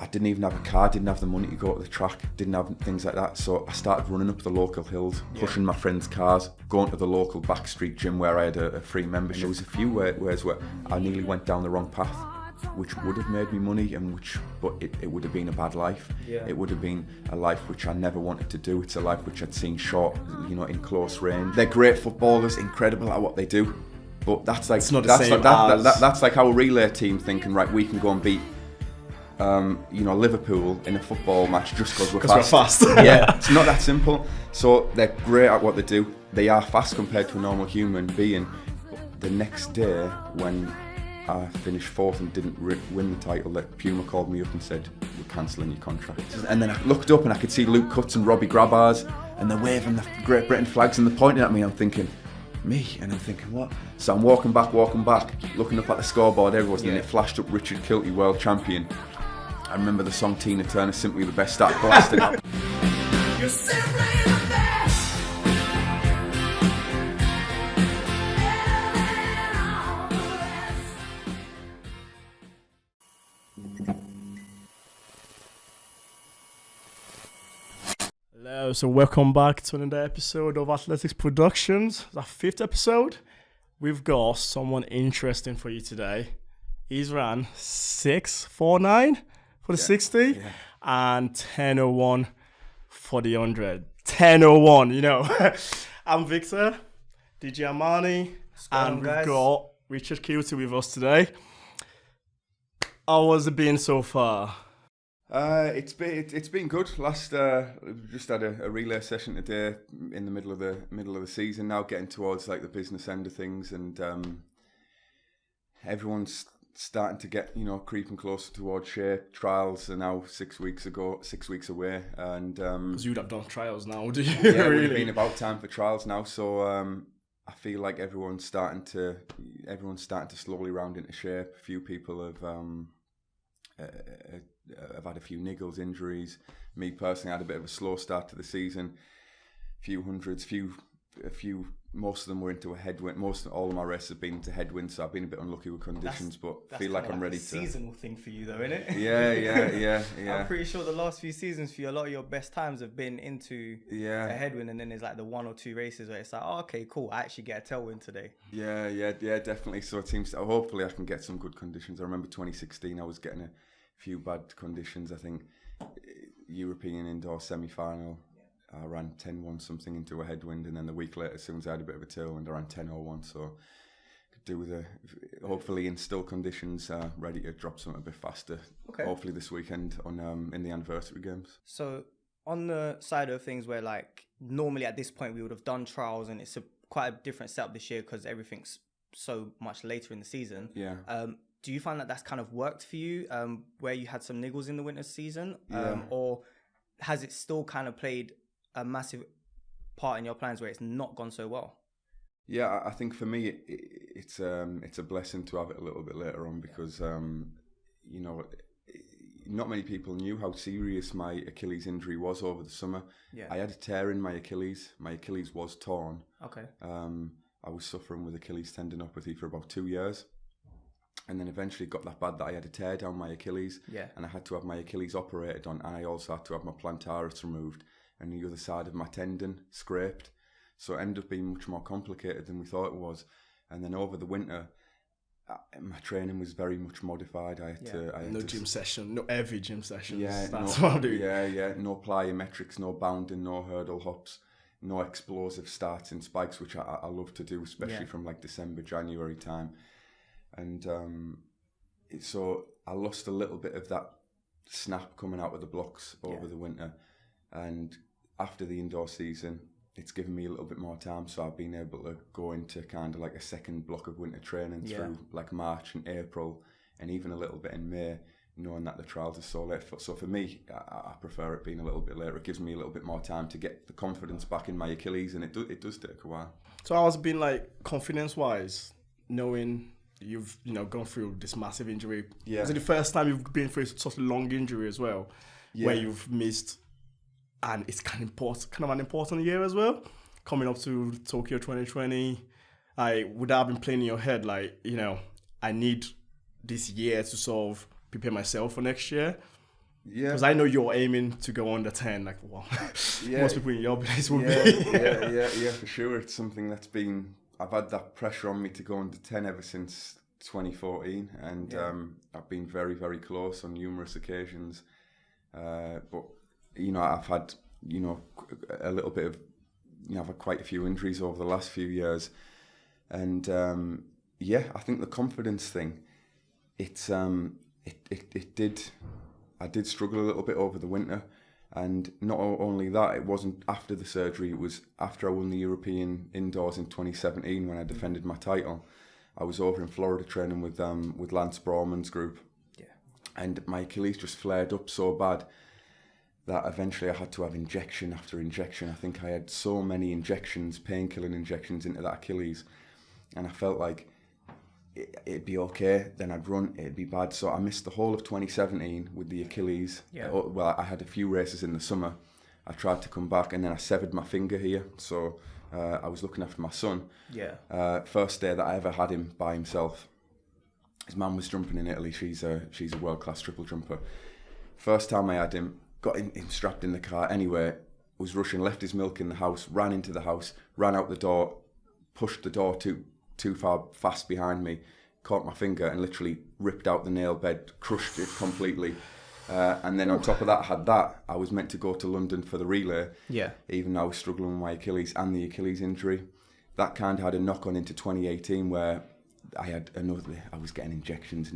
I didn't even have a car, didn't have the money to go to the track, didn't have things like that. So I started running up the local hills, pushing my friends' cars, going to the local backstreet gym where I had a free membership. There was a few ways where I nearly went down the wrong path, which would have made me money, but it would have been a bad life. Yeah. It would have been a life which I never wanted to do. It's a life which I'd seen short, in close range. They're great footballers, incredible at what they do, but that's like it's not the same that's like our relay team thinking, right, we can go and beat Liverpool in a football match just because we're fast. Yeah, it's not that simple. So they're great at what they do. They are fast compared to a normal human being. The next day, when I finished fourth and didn't win the title, that Puma called me up and said, "We're cancelling your contract." And then I looked up and I could see Luke Cutts and Robbie Grabbars, and they're waving the Great Britain flags and they're pointing at me. I'm thinking, me? And I'm thinking, what? So I'm walking back, looking up at the scoreboard, everyone's, and it flashed up Richard Kilty, world champion. I remember the song Tina Turner, Simply the Best, started blasting out. You're simply the best. Hello, so welcome back to another episode of Athletics Productionz. It's our 5th episode. We've got someone interesting for you today. He's ran 6:49 for the 60 and 10:01 for the 100. 10:01, I'm Victor, DJ Armani, and we've got Richard Kilty with us today. How has it been so far? It's been good. Just had a relay session today in the middle of the season. Now getting towards like the business end of things, and everyone's starting to get creeping closer towards shape. Trials are now 6 weeks away, and because you'd have done trials now, do you? Yeah, really? It would have been about time for trials now. So I feel like everyone's starting to slowly round into shape. A few people have had a few niggles, injuries. Me personally, I had a bit of a slow start to the season. Few hundreds, most of them were into a headwind. All of my races have been into headwinds, so I've been a bit unlucky with conditions, but I feel like I'm ready to. That's a seasonal thing for you, though, isn't it? Yeah. I'm pretty sure the last few seasons for you, a lot of your best times have been into a headwind, and then there's like the 1 or 2 races where it's like, oh, okay, cool, I actually get a tailwind today. Yeah, definitely. So it seems hopefully I can get some good conditions. I remember 2016, I was getting a few bad conditions. I think European indoor semi-final, I ran 10:1 something into a headwind, and then the week later, as soon as I had a bit of a tailwind, I ran 10:01. So could do with hopefully in still conditions, ready to drop something a bit faster. Okay. Hopefully this weekend on in the anniversary games. So on the side of things where like normally at this point we would have done trials, and it's quite a different setup this year because everything's so much later in the season. Yeah. Do you find that that's kind of worked for you, where you had some niggles in the winter season, or has it still kind of played a massive part in your plans where it's not gone so well? Yeah, I think for me it's a blessing to have it a little bit later on because not many people knew how serious my Achilles injury was over the summer. Yeah. I had a tear in my Achilles. My Achilles was torn. Okay. I was suffering with Achilles tendinopathy for about 2 years. And then eventually got that bad that I had a tear down my Achilles, and I had to have my Achilles operated on, and I also had to have my plantaris removed and the other side of my tendon scraped. So it ended up being much more complicated than we thought it was. And then over the winter, my training was very much modified. I had no gym session, no heavy gym sessions. Yeah, that's what I'm doing. Yeah. No plyometrics, no bounding, no hurdle hops, no explosive starts and spikes, which I love to do, especially from like December, January time. And so I lost a little bit of that snap coming out of the blocks over the winter. And after the indoor season, it's given me a little bit more time. So I've been able to go into kind of like a second block of winter training through like March and April, and even a little bit in May, knowing that the trials are so late. So for me, I prefer it being a little bit later. It gives me a little bit more time to get the confidence back in my Achilles, and it does take a while. So how's it been like confidence-wise, knowing you've gone through this massive injury? Yeah. Is it the first time you've been through such a long injury as well, where you've missed, and it's kind of an important year as well, coming up to Tokyo 2020? Would that have been playing in your head like, I need this year to sort of prepare myself for next year? Yeah. Because I know you're aiming to go under 10. Like, well, most people in your place will be. yeah, for sure. It's something that's been... I've had that pressure on me to go under 10 ever since 2014, and I've been very, very close on numerous occasions. But, I've had, a little bit of... I've had quite a few injuries over the last few years. And, I think the confidence thing, I did struggle a little bit over the winter. And not only that, it wasn't after the surgery, it was after I won the European Indoors in 2017 when I defended my title. I was over in Florida training with Lance Brawman's group. Yeah. And my Achilles just flared up so bad that eventually I had to have injection after injection. I think I had so many injections, painkilling injections into that Achilles. And I felt like it'd be okay, then I'd run, it'd be bad. So I missed the whole of 2017 with the Achilles. Yeah. Well, I had a few races in the summer. I tried to come back, and then I severed my finger here. So I was looking after my son. Yeah. First day that I ever had him by himself. His mum was jumping in Italy. She's a world-class triple jumper. First time I had him, got him strapped in the car. Anyway, was rushing, left his milk in the house, ran into the house, ran out the door, pushed the door too far fast behind me, caught my finger and literally ripped out the nail bed, crushed it completely. And then on top of that, I was meant to go to London for the relay. Yeah. Even though I was struggling with my Achilles and the Achilles injury. That kind of had a knock on into 2018 where I was getting injections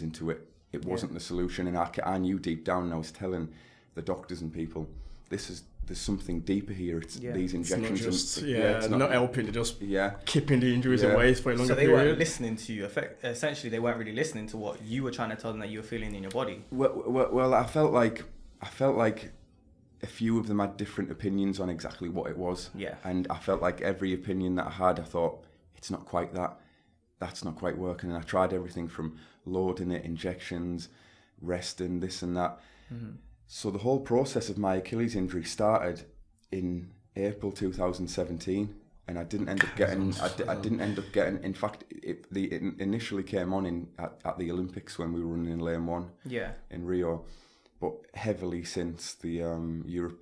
into it. It wasn't the solution, and I knew deep down, and I was telling the doctors and people, there's something deeper here. It's these injections. It's not helping. They're just keeping the injuries away for a longer period. So they weren't listening to you. Essentially, they weren't really listening to what you were trying to tell them that you were feeling in your body. Well, I felt like a few of them had different opinions on exactly what it was. Yeah. And I felt like every opinion that I had, I thought, it's not quite that. That's not quite working. And I tried everything from loading it, injections, resting, this and that. Mm-hmm. So the whole process of my Achilles injury started in April 2017, and I didn't end up getting. I didn't end up getting. In fact, it initially came on at the Olympics when we were running in Lane 1. Yeah. In Rio, but heavily since the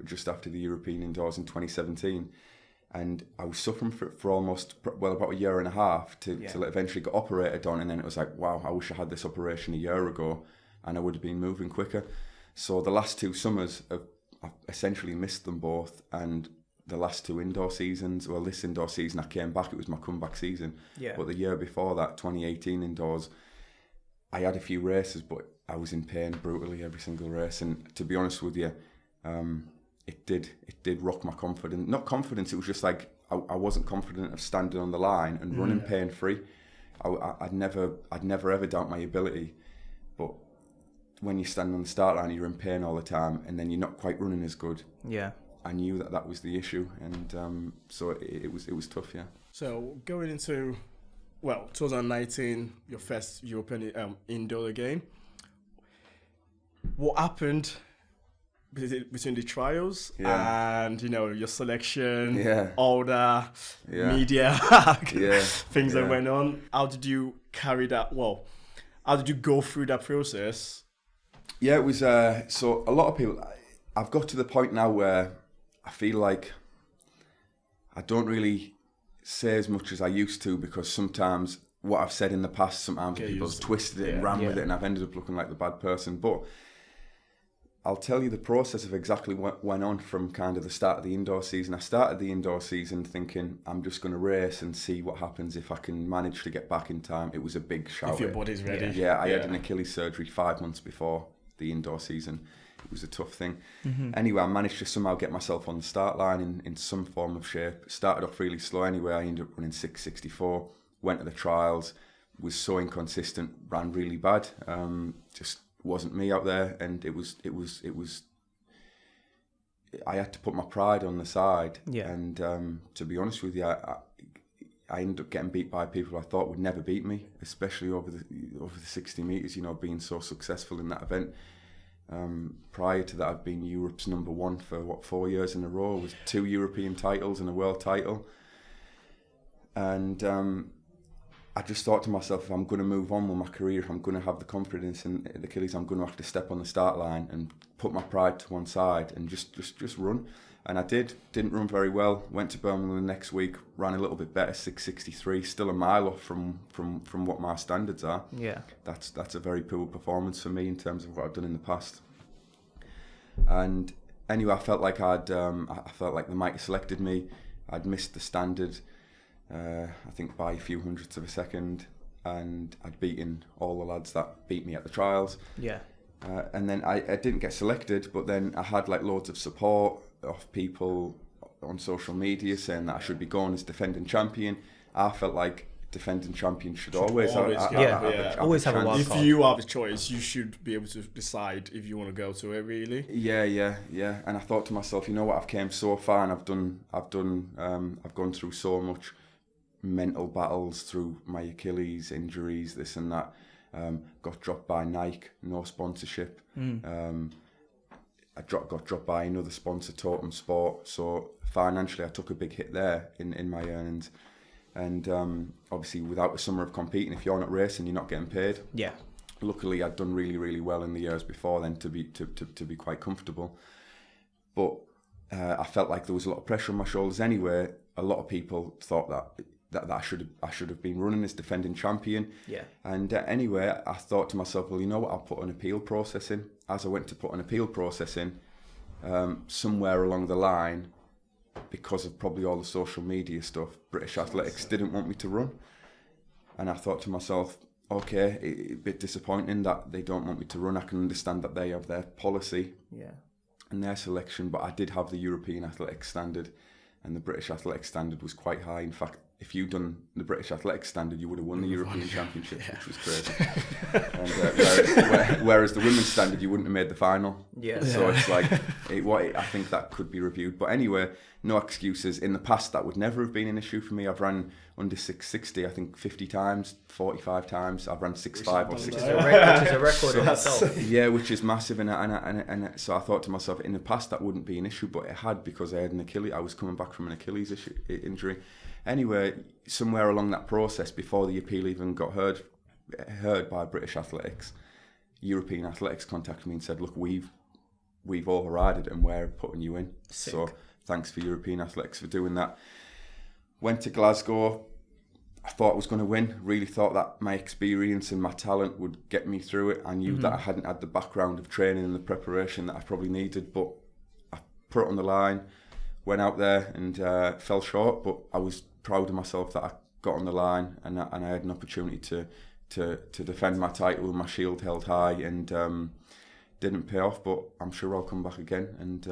just after the European Indoors in 2017, and I was suffering for almost about a year and a half till it eventually got operated on, and then it was like, wow, I wish I had this operation a year ago, and I would have been moving quicker. So the last 2 summers, I've essentially missed them both, and the last 2 indoor seasons, well, this indoor season I came back, it was my comeback season, but the year before that, 2018 indoors, I had a few races, but I was in pain brutally every single race, and to be honest with you, it did rock my confidence. Not confidence, it was just like, I wasn't confident of standing on the line and running pain-free. I'd never ever doubt my ability, but when you stand on the start line, you're in pain all the time, and then you're not quite running as good. Yeah, I knew that was the issue, and so it was tough. Yeah. So going into 2019, your first European indoor game. What happened between the trials and your selection, all the media things that went on? How did you carry that? Well, how did you go through that process? Yeah, it was, so a lot of people, I've got to the point now where I feel like I don't really say as much as I used to, because sometimes what I've said in the past, sometimes people have twisted it and ran with it, and I've ended up looking like the bad person. But I'll tell you the process of exactly what went on from kind of the start of the indoor season. I started the indoor season thinking I'm just going to race and see what happens if I can manage to get back in time. It was a big shout. If your body's ready. I had an Achilles surgery 5 months before the indoor season. It was a tough thing. Mm-hmm. Anyway, I managed to somehow get myself on the start line in some form of shape. Started off really slow anyway. I ended up running 6:64, went to the trials, was so inconsistent, ran really bad. Just wasn't me out there, and it was I had to put my pride on the side. And to be honest with you, I ended up getting beat by people I thought would never beat me, especially over the 60 metres, being so successful in that event. Prior to that, I'd been Europe's number 1 for 4 years in a row, with 2 European titles and a world title. And I just thought to myself, if I'm going to move on with my career, if I'm going to have the confidence in the Achilles, I'm going to have to step on the start line and put my pride to one side and just run. And I didn't run very well. Went to Birmingham the next week, ran a little bit better, 6:63, still a mile off from what my standards are. Yeah, that's a very poor performance for me in terms of what I've done in the past. And anyway, I felt like they might have selected me. I'd missed the standard, I think by a few hundredths of a second, and I'd beaten all the lads that beat me at the trials. Yeah. And then I didn't get selected, but then I had like loads of support of people on social media saying that I should be going as defending champion. I felt like defending champion should always have a wild If card. you have a choice, you should be able to decide if you want to go to it, really. Yeah. And I thought to myself, you know what, I've came so far and I've gone through so much mental battles through my Achilles injuries, this and that. Got dropped by Nike, no sponsorship. I got dropped by another sponsor, Totem Sport. So financially, I took a big hit there in my earnings. And obviously, without a summer of competing, if you're not racing, you're not getting paid. Yeah. Luckily, I'd done really, really well in the years before then to be quite comfortable. But I felt like there was a lot of pressure on my shoulders anyway. A lot of people thought that I should have been running as defending champion. Yeah. And anyway, I thought to myself, well, you know what, I'll put an appeal process in. As I went to put an appeal process in, somewhere along the line, because of probably all the social media stuff, British Athletics didn't want me to run. And I thought to myself, okay, a bit disappointing that they don't want me to run. I can understand that they have their policy and their selection, but I did have the European Athletics standard, and the British Athletics standard was quite high. In fact, if you'd done the British Athletics standard, you would have won the European Championships, which was crazy. And whereas the women's standard, you wouldn't have made the final. Yeah. So it's like, I think that could be reviewed. But anyway, no excuses. In the past, that would never have been an issue for me. I've ran under 660, I think 50 times, 45 times. I've ran 6'5" or 6'4". Which is a record in itself. Yeah, which is massive. And so I thought to myself, in the past, that wouldn't be an issue, but it had, because I had an Achilles. I was coming back from an Achilles injury. Anyway, somewhere along that process, before the appeal even got heard by British Athletics, European Athletics contacted me and said, look, we've overrided it and we're putting you in. Sick. So thanks for European Athletics for doing that. Went to Glasgow. I thought I was going to win. Really thought that my experience and my talent would get me through it. I knew that I hadn't had the background of training and the preparation that I probably needed, but I put it on the line, went out there and fell short, but I was proud of myself that I got on the line and I had an opportunity to defend my title with my shield held high, and didn't pay off, but I'm sure I'll come back again and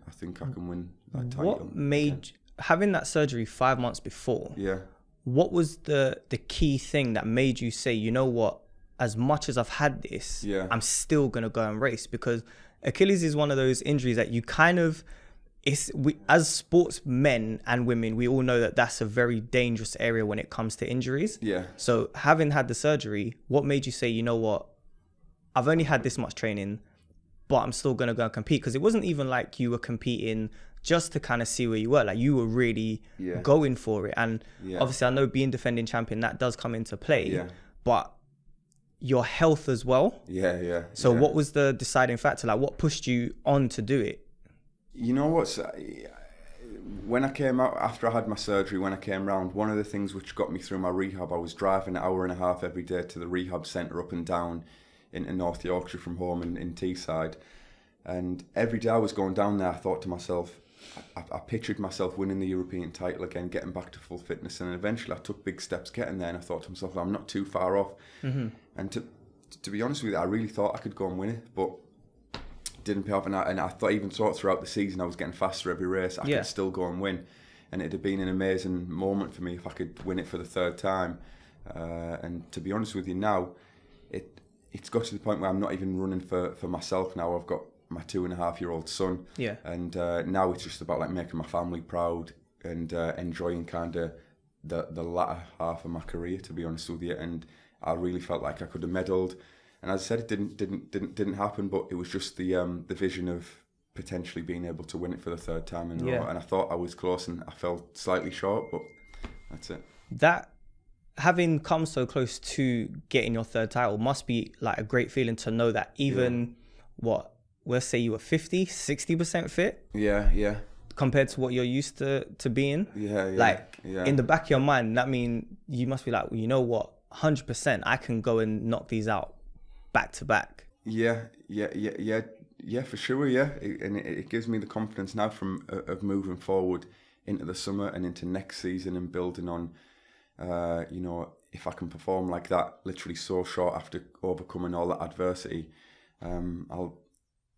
I think I can win that title. What made having that surgery 5 months before? Yeah. What was the key thing that made you say, you know what, as much as I've had this, I'm still gonna go and race? Because Achilles is one of those injuries that you kind of, as sportsmen and women, we all know that that's a very dangerous area when it comes to injuries. Yeah. So having had the surgery, what made you say, you know what, I've only had this much training, but I'm still going to go and compete? Because it wasn't even like you were competing just to kind of see where you were. Like, you were really going for it. And obviously I know being defending champion, that does come into play, but your health as well. Yeah. So what was the deciding factor? Like, what pushed you on to do it? You know what? When I came out, after I had my surgery, when I came round, one of the things which got me through my rehab, I was driving an hour and a half every day to the rehab centre up and down into North Yorkshire from home in Teesside. And every day I was going down there, I thought to myself, I pictured myself winning the European title again, getting back to full fitness. And eventually I took big steps getting there, and I thought to myself, I'm not too far off. And to be honest with you, I really thought I could go and win it, but didn't pay off. And I even thought throughout the season I was getting faster every race. I could still go and win, and it'd have been an amazing moment for me if I could win it for the third time. And to be honest with you, now it's got to the point where I'm not even running for myself now. I've got my 2.5-year-old son, and now it's just about like making my family proud and enjoying kind of the latter half of my career, to be honest with you. And I really felt like I could have medalled. And as I said, it didn't happen, but it was just the vision of potentially being able to win it for the third time in a row. And I thought I was close, and I fell slightly short, but that's it. That having come so close to getting your third title must be like a great feeling to know that even let's say you were 50-60% fit compared to what you're used to being. In the back of your mind, that means you must be like, well, you know what, 100% I can go and knock these out back to back. Yeah, for sure. It gives me the confidence now of moving forward into the summer and into next season and building on, if I can perform like that, literally so short after overcoming all that adversity,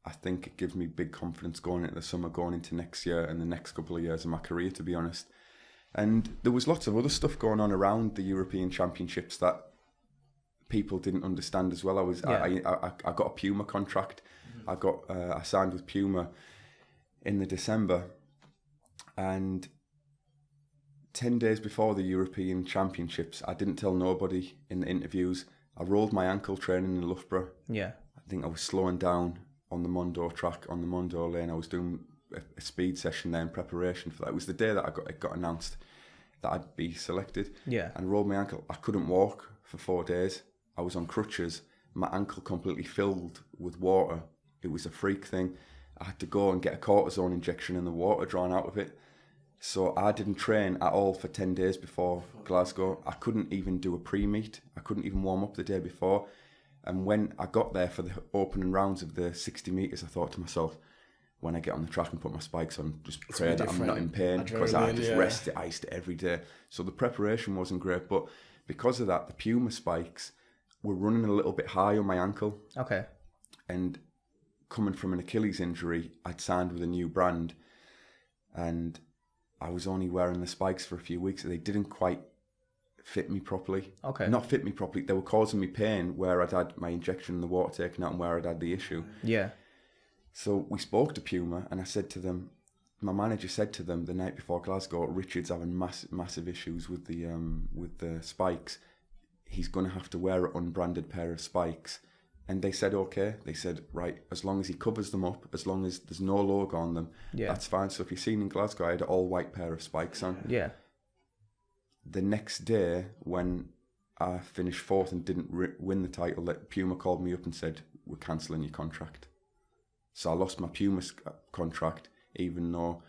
I think it gives me big confidence going into the summer, going into next year and the next couple of years of my career, to be honest. And there was lots of other stuff going on around the European Championships that people didn't understand as well. I got a Puma contract. I signed with Puma in the December, and 10 days before the European Championships, I didn't tell nobody in the interviews. I rolled my ankle training in Loughborough. I think I was slowing down on the Mondo track, on the Mondo lane. I was doing a speed session there in preparation for that. It was the day that it got announced that I'd be selected. And rolled my ankle. I couldn't walk for 4 days. I was on crutches. My ankle completely filled with water. It was a freak thing. I had to go and get a cortisone injection and the water drawn out of it. So I didn't train at all for 10 days before Glasgow. I couldn't even do a pre-meet. I couldn't even warm up the day before. And when I got there for the opening rounds of the 60 metres, I thought to myself, when I get on the track and put my spikes on, just pray that I'm not in pain, because I just rest it, iced it every day. So the preparation wasn't great, but because of that, the Puma spikes were running a little bit high on my ankle. Okay. And coming from an Achilles injury, I'd signed with a new brand, and I was only wearing the spikes for a few weeks. They didn't quite fit me properly. Okay. Not fit me properly. They were causing me pain where I'd had my injection and the water taken out and where I'd had the issue. Yeah. So we spoke to Puma, and I said to them, my manager said to them the night before Glasgow, Richard's having massive issues with the spikes. He's going to have to wear an unbranded pair of spikes. And they said, okay. They said, right, as long as he covers them up, as long as there's no logo on them, that's fine. So if you've seen in Glasgow, I had an all-white pair of spikes on. Yeah. The next day, when I finished fourth and didn't win the title, Puma called me up and said, we're cancelling your contract. So I lost my Puma contract, even though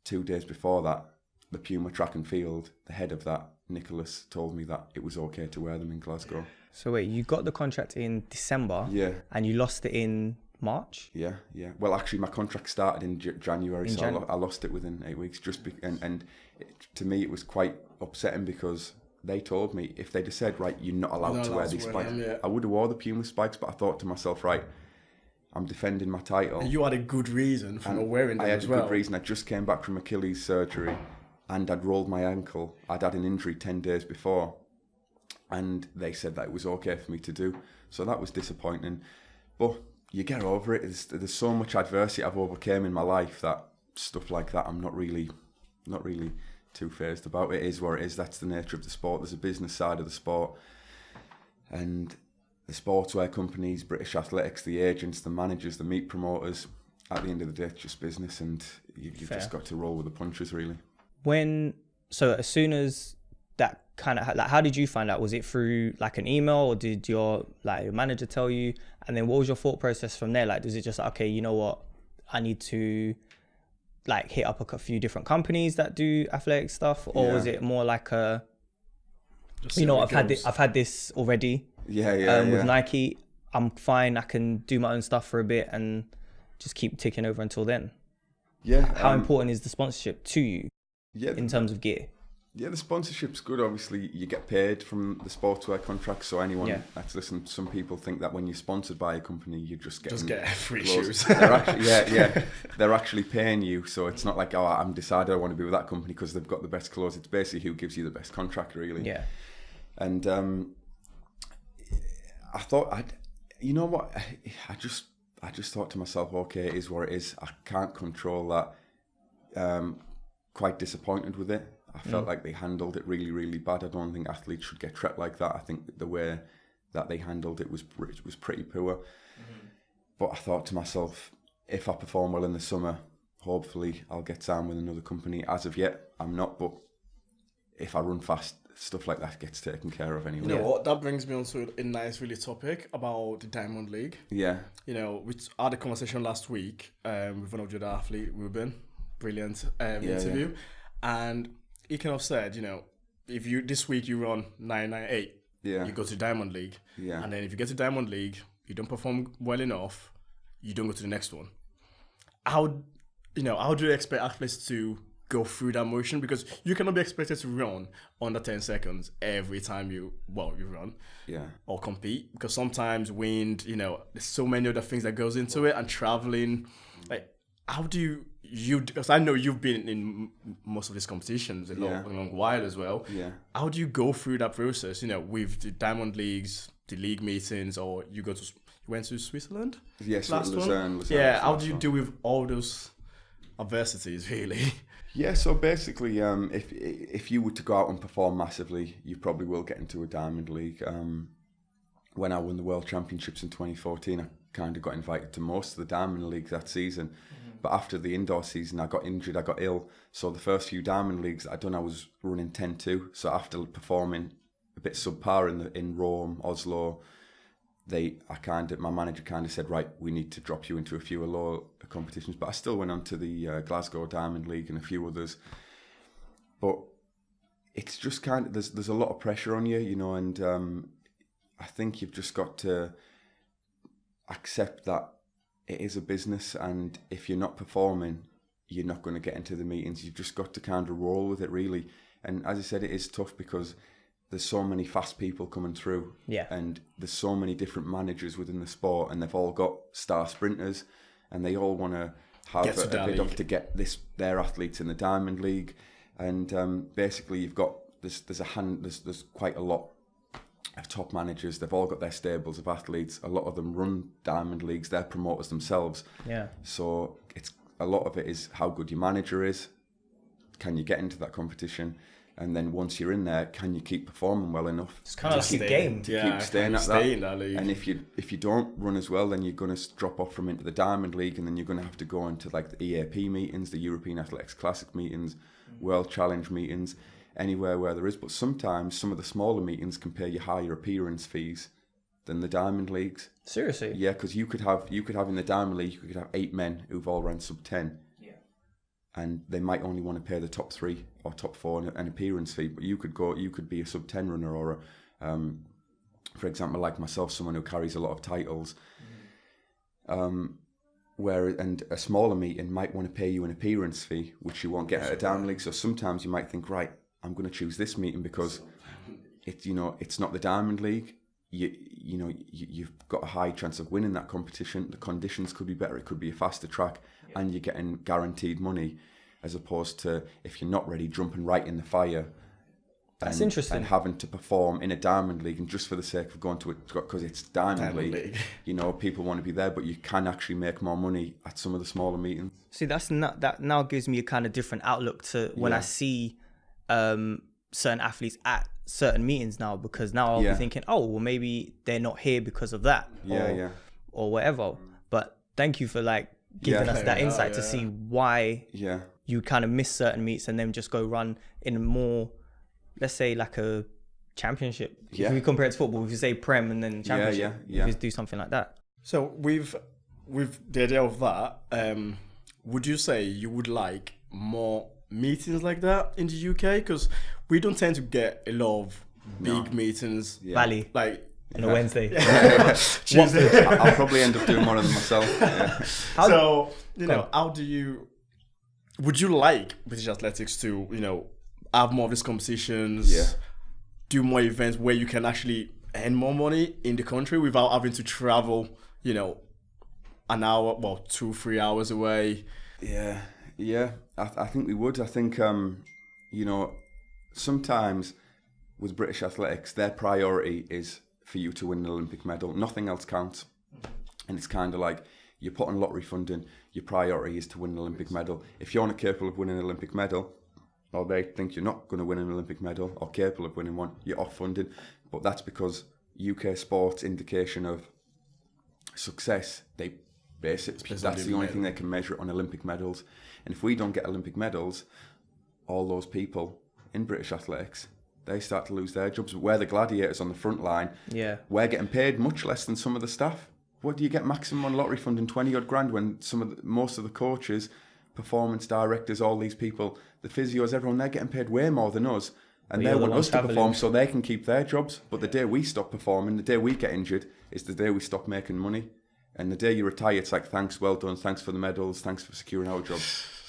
2 days before that, the Puma track and field, the head of that, Nicholas, told me that it was okay to wear them in Glasgow. So wait, you got the contract in December, and you lost it in March? Yeah. Well, actually, my contract started in January, I lost it within 8 weeks. To me, it was quite upsetting because they told me if they'd have said, right, you're not allowed to wear these spikes, I would have wore the Puma spikes, but I thought to myself, right, I'm defending my title. And you had a good reason for not wearing them as well. I had a good reason. I just came back from Achilles surgery and I'd rolled my ankle. I'd had an injury 10 days before. And they said that it was okay for me to do. So that was disappointing. But you get over it. There's so much adversity I've overcame in my life that stuff like that I'm not really too phased about. It is what it is. That's the nature of the sport. There's a business side of the sport. And the sportswear companies, British Athletics, the agents, the managers, the meat promoters, at the end of the day, it's just business, and you've just got to roll with the punches, really. So as soon as that kind of, like, how did you find out? Was it through like an email, or did your manager tell you? And then what was your thought process from there? Like, was it just like, okay, you know what, I need to like hit up a few different companies that do athletic stuff, or was it more like a, I've had this already. With Nike, I'm fine. I can do my own stuff for a bit and just keep ticking over until then. Yeah. How important is the sponsorship to you? Yeah. In terms of gear. Yeah, the sponsorship's good. Obviously, you get paid from the sportswear contracts. So anyone that's listening, some people think that when you're sponsored by a company, you just get free shoes. They're actually, they're actually paying you. So it's not like, oh, I'm decided I want to be with that company because they've got the best clothes. It's basically who gives you the best contract, really. Yeah. And I thought, you know what? I just thought to myself, okay, it is what it is. I can't control that. Quite disappointed with it. I felt like they handled it really, really bad. I don't think athletes should get treated like that. I think the way that they handled it was pretty poor. Mm-hmm. But I thought to myself, if I perform well in the summer, hopefully I'll get signed with another company. As of yet, I'm not. But if I run fast, stuff like that gets taken care of anyway. You know what? That brings me on to a nice, really topic about the Diamond League. Yeah. You know, we had a conversation last week with one of the other athlete, Ruben. Brilliant interview. And he kind of said, you know, if you this week you run 998, you go to Diamond League. Yeah. And then if you get to Diamond League, you don't perform well enough, you don't go to the next one. How do you expect athletes to go through that motion? Because you cannot be expected to run under 10 seconds every time you run or compete, because sometimes wind, there's so many other things that goes into it, and traveling. Like, how do you because I know you've been in most of these competitions a long while as well. Yeah. How do you go through that process, with the Diamond Leagues, the league meetings, or you went to Switzerland? Yes, Lucerne. Yeah, how do you deal with all those adversities, really? Yeah, so basically, if you were to go out and perform massively, you probably will get into a Diamond League. When I won the World Championships in 2014, I kind of got invited to most of the Diamond Leagues that season. Mm-hmm. But after the indoor season, I got injured, I got ill. So the first few Diamond Leagues that I'd done, I was running 10-2. So after performing a bit subpar in Rome, Oslo, my manager kind of said, right, we need to drop you into a few lower competitions. But I still went on to the Glasgow Diamond League and a few others. But it's just kind of, there's a lot of pressure on you, and I think you've just got to accept that it is a business, and if you're not performing, you're not going to get into the meetings. You've just got to kind of roll with it, really. And as I said, it is tough because there's so many fast people coming through, and there's so many different managers within the sport, and they've all got star sprinters, and they all want to have a bit of to get their athletes in the Diamond League, and basically you've got there's quite a lot of top managers. They've all got their stables of athletes. A lot of them run Diamond Leagues. They're promoters themselves. Yeah. So a lot of it is how good your manager is. Can you get into that competition? And then once you're in there, can you keep performing well enough? It's kind of keep game. Keep staying at that. In that league. And if you don't run as well, then you're going to drop off from into the Diamond League, and then you're going to have to go into like the EAP meetings, the European Athletics Classic meetings, World Challenge meetings, anywhere where there is. But sometimes some of the smaller meetings can pay you higher appearance fees than the Diamond Leagues. Seriously? Yeah, because you could have in the Diamond League, you could have 8 men who've all ran sub 10. And they might only want to pay the top 3 or top 4 an appearance fee, but you could be a sub 10 runner, or for example, like myself, someone who carries a lot of titles. And a smaller meeting might want to pay you an appearance fee, which you won't get at a Diamond League. So sometimes you might think, right, I'm going to choose this meeting because it's not the Diamond League. You've got a high chance of winning that competition. The conditions could be better. It could be a faster track, and you're getting guaranteed money, as opposed to if you're not ready, jumping right in the fire. That's interesting. And having to perform in a Diamond League, and just for the sake of going to it because it's Diamond League. People want to be there, but you can actually make more money at some of the smaller meetings. See, that now gives me a kind of different outlook to when I see certain athletes at certain meetings now, because now I'll be thinking, oh, well, maybe they're not here because of that, or whatever. But thank you for giving us that insight to see why you kind of miss certain meets and then just go run in a more, let's say, like a championship. If we compare it to football, if you say Prem and then championship, if you do something like that. So with the idea of that, would you say you would like more meetings like that in the UK? Because we don't tend to get a lot of big meetings. Valley. On a Wednesday. Tuesday. I'll probably end up doing one of them myself. Would you like British Athletics to, have more of these competitions, do more events where you can actually earn more money in the country without having to travel, an hour, 2-3 hours away? Yeah. I think we would. I think, sometimes with British Athletics, their priority is for you to win an Olympic medal. Nothing else counts. And it's kind of like you're putting lottery funding, your priority is to win an Olympic medal. If you're not capable of winning an Olympic medal, or they think you're not going to win an Olympic medal or capable of winning one, you're off funded. But that's because UK sports indication of success, they base it. That's the only thing they can measure it on, Olympic medals. And if we don't get Olympic medals, all those people in British Athletics, they start to lose their jobs. We're the gladiators on the front line. Yeah. We're getting paid much less than some of the staff. What do you get maximum on lottery funding? 20 odd grand when most of the coaches, performance directors, all these people, the physios, everyone, they're getting paid way more than us. And they want us to perform so they can keep their jobs. But the day we stop performing, the day we get injured, is the day we stop making money. And the day you retire, it's like, thanks, well done, thanks for the medals, thanks for securing our job.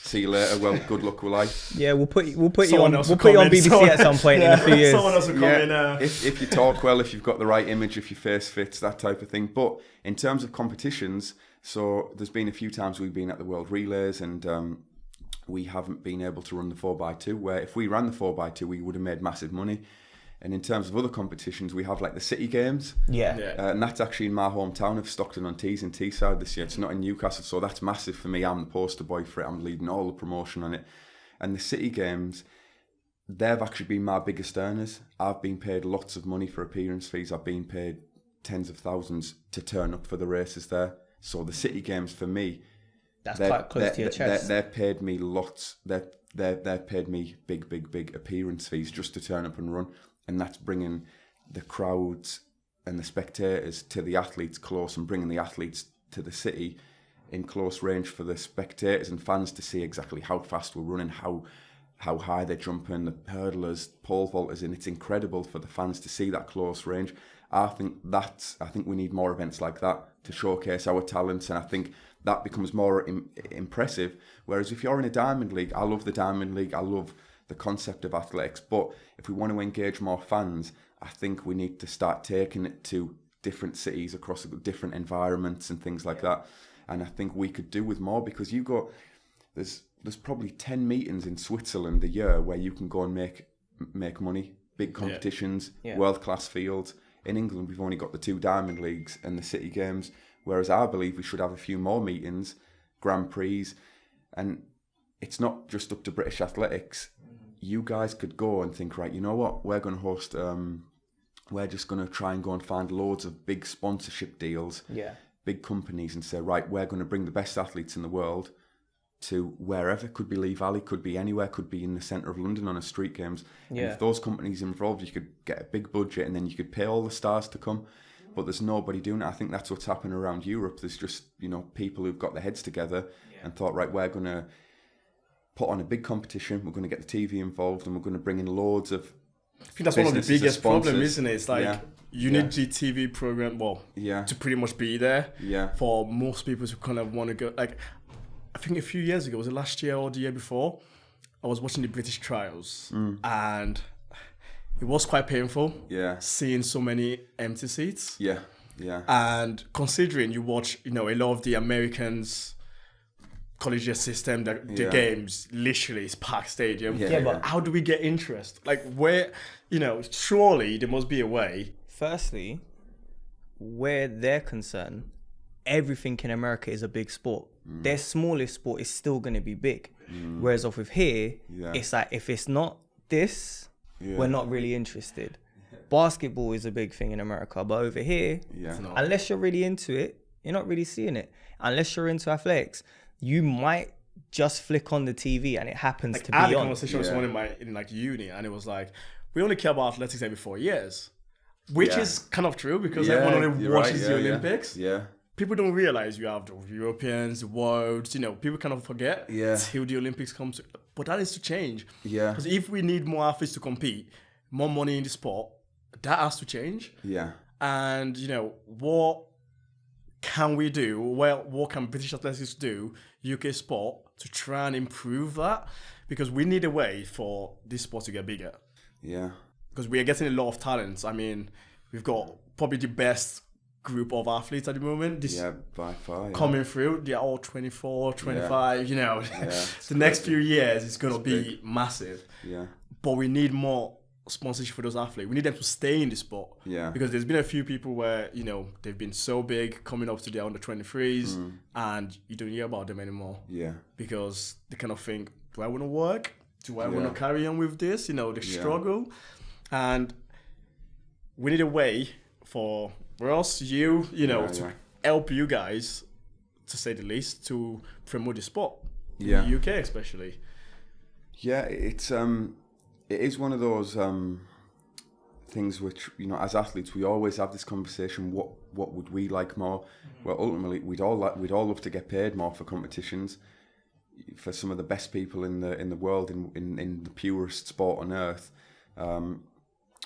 See you later. Well, good luck with life. Yeah, we'll put you on BBC at some point in a few years. Someone else will come in. If you talk well, if you've got the right image, if your face fits, that type of thing. But in terms of competitions, so there's been a few times we've been at the World Relays and we haven't been able to run the 4x2, where if we ran the 4x2, we would have made massive money. And in terms of other competitions, we have like the City Games. Yeah. And that's actually in my hometown of Stockton-on-Tees in Teesside this year. It's not in Newcastle, so that's massive for me. I'm the poster boy for it. I'm leading all the promotion on it. And the City Games, they've actually been my biggest earners. I've been paid lots of money for appearance fees. I've been paid tens of thousands to turn up for the races there. So the City Games for me, that's quite close to your chest. They've paid me lots. They've paid me big appearance fees just to turn up and run. And that's bringing the crowds and the spectators to the athletes close and bringing the athletes to the city in close range for the spectators and fans to see exactly how fast we're running, how high they're jumping, the hurdlers, pole vaulters, and it's incredible for the fans to see that close range. I think we need more events like that to showcase our talents, and I think that becomes more impressive. Whereas if you're in a Diamond League, I love the Diamond League, I love the concept of athletics, but if we want to engage more fans, I think we need to start taking it to different cities across different environments and things like that. And I think we could do with more, because there's probably 10 meetings in Switzerland a year where you can go and make money, big competitions, world-class fields. In England, we've only got the 2 Diamond Leagues and the City Games, whereas I believe we should have a few more meetings, Grand Prix, and it's not just up to British athletics. You guys could go and think, right, you know what, we're going to host, we're just going to try and go and find loads of big sponsorship deals, big companies, and say, right, we're going to bring the best athletes in the world to wherever. Could be Lee Valley, could be anywhere, could be in the centre of London on a street games. And if those companies involved, you could get a big budget and then you could pay all the stars to come. But there's nobody doing it. I think that's what's happening around Europe. There's just, people who've got their heads together and thought, right, we're going to put on a big competition, we're going to get the TV involved, and we're going to bring in loads of I think that's one of the biggest problems, isn't it? It's like you need the TV program, to pretty much be there for most people who kind of want to go. Like, I think a few years ago, was it last year or the year before, I was watching the British trials and it was quite painful seeing so many empty seats. And considering you watch, a lot of the Americans' collegiate system, the games literally is packed stadium. But how do we get interest? Like, where, surely there must be a way. Firstly, where they're concerned, everything in America is a big sport. Their smallest sport is still going to be big. Whereas off with here, it's like, if it's not this, we're not really interested. Basketball is a big thing in America, but over here, unless you're really into it, you're not really seeing it. Unless you're into athletics, you might just flick on the TV and it happens to be on. I had a conversation with someone in uni, and it was like, we only care about athletics every 4 years, which is kind of true, because everyone only watches the Olympics. People don't realize you have the Europeans, the Worlds, people kind of forget till the Olympics comes. But that is to change. Because if we need more athletes to compete, more money in the sport, that has to change. And, what can we do? Well, what can British athletics do, UK sport, to try and improve that? Because we need a way for this sport to get bigger. Because we are getting a lot of talents. I mean, we've got probably the best group of athletes at the moment. By far. Coming through. They're all 24, 25, the next few years is going to be massive. But we need more sponsorship for those athletes. We need them to stay in the sport. Because there's been a few people where, they've been so big coming up to their under 23s and you don't hear about them anymore. Because they kind of think, do I want to work? Do I want to carry on with this? They struggle. And we need a way for us, to help you guys, to say the least, to promote the sport. In the UK especially. It is one of those things which, you know, as athletes, we always have this conversation. What would we like more? Well, ultimately, we'd all love to get paid more for competitions. For some of the best people in the world, in the purest sport on earth,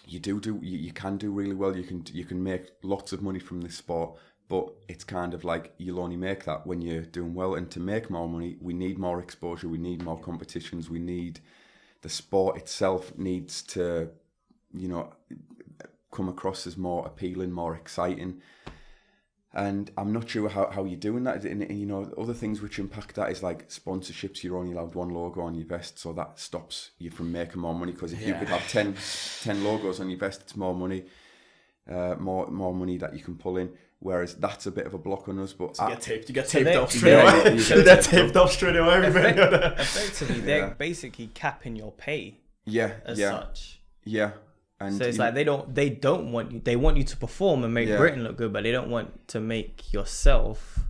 you can do really well. You can make lots of money from this sport, but it's kind of like you'll only make that when you're doing well. And to make more money, we need more exposure. We need more competitions. We need the sport itself needs to, you know, come across as more appealing, more exciting. And I'm not sure how you're doing that. And, you know, other things which impact that is like sponsorships. You're only allowed one logo on your vest, so that stops you from making more money. Because if you could have 10 logos on your vest, it's more money, more money that you can pull in. Whereas that's a bit of a block on us. But so you get taped off straight away. You get taped off straight away. Effectively, they're basically capping your pay. As such. Yeah. And so it's like they don't want you. They want you to perform and make Britain look good, but they don't want to make yourself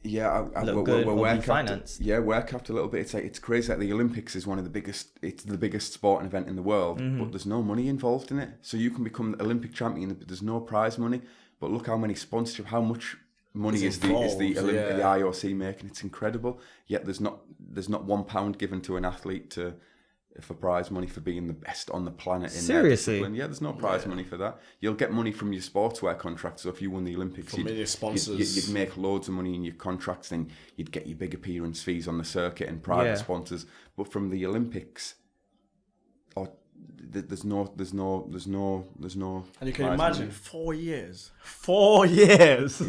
look good or be financed. We're capped a little bit. It's like it's crazy. Like the Olympics is one of the biggest. It's the biggest sporting event in the world, but there's no money involved in it. So you can become the Olympic champion, but there's no prize money. But look how many sponsorship, how much money is the IOC making? It's incredible. Yet there's not £1 given to an athlete for prize money for being the best on the planet in their discipline. Yeah, there's no prize money for that. You'll get money from your sportswear contract. So if you won the Olympics, you'd make loads of money in your contracts, and you'd get your big appearance fees on the circuit and private sponsors. But from the Olympics, there's no. And you can imagine 4 years. 4 years.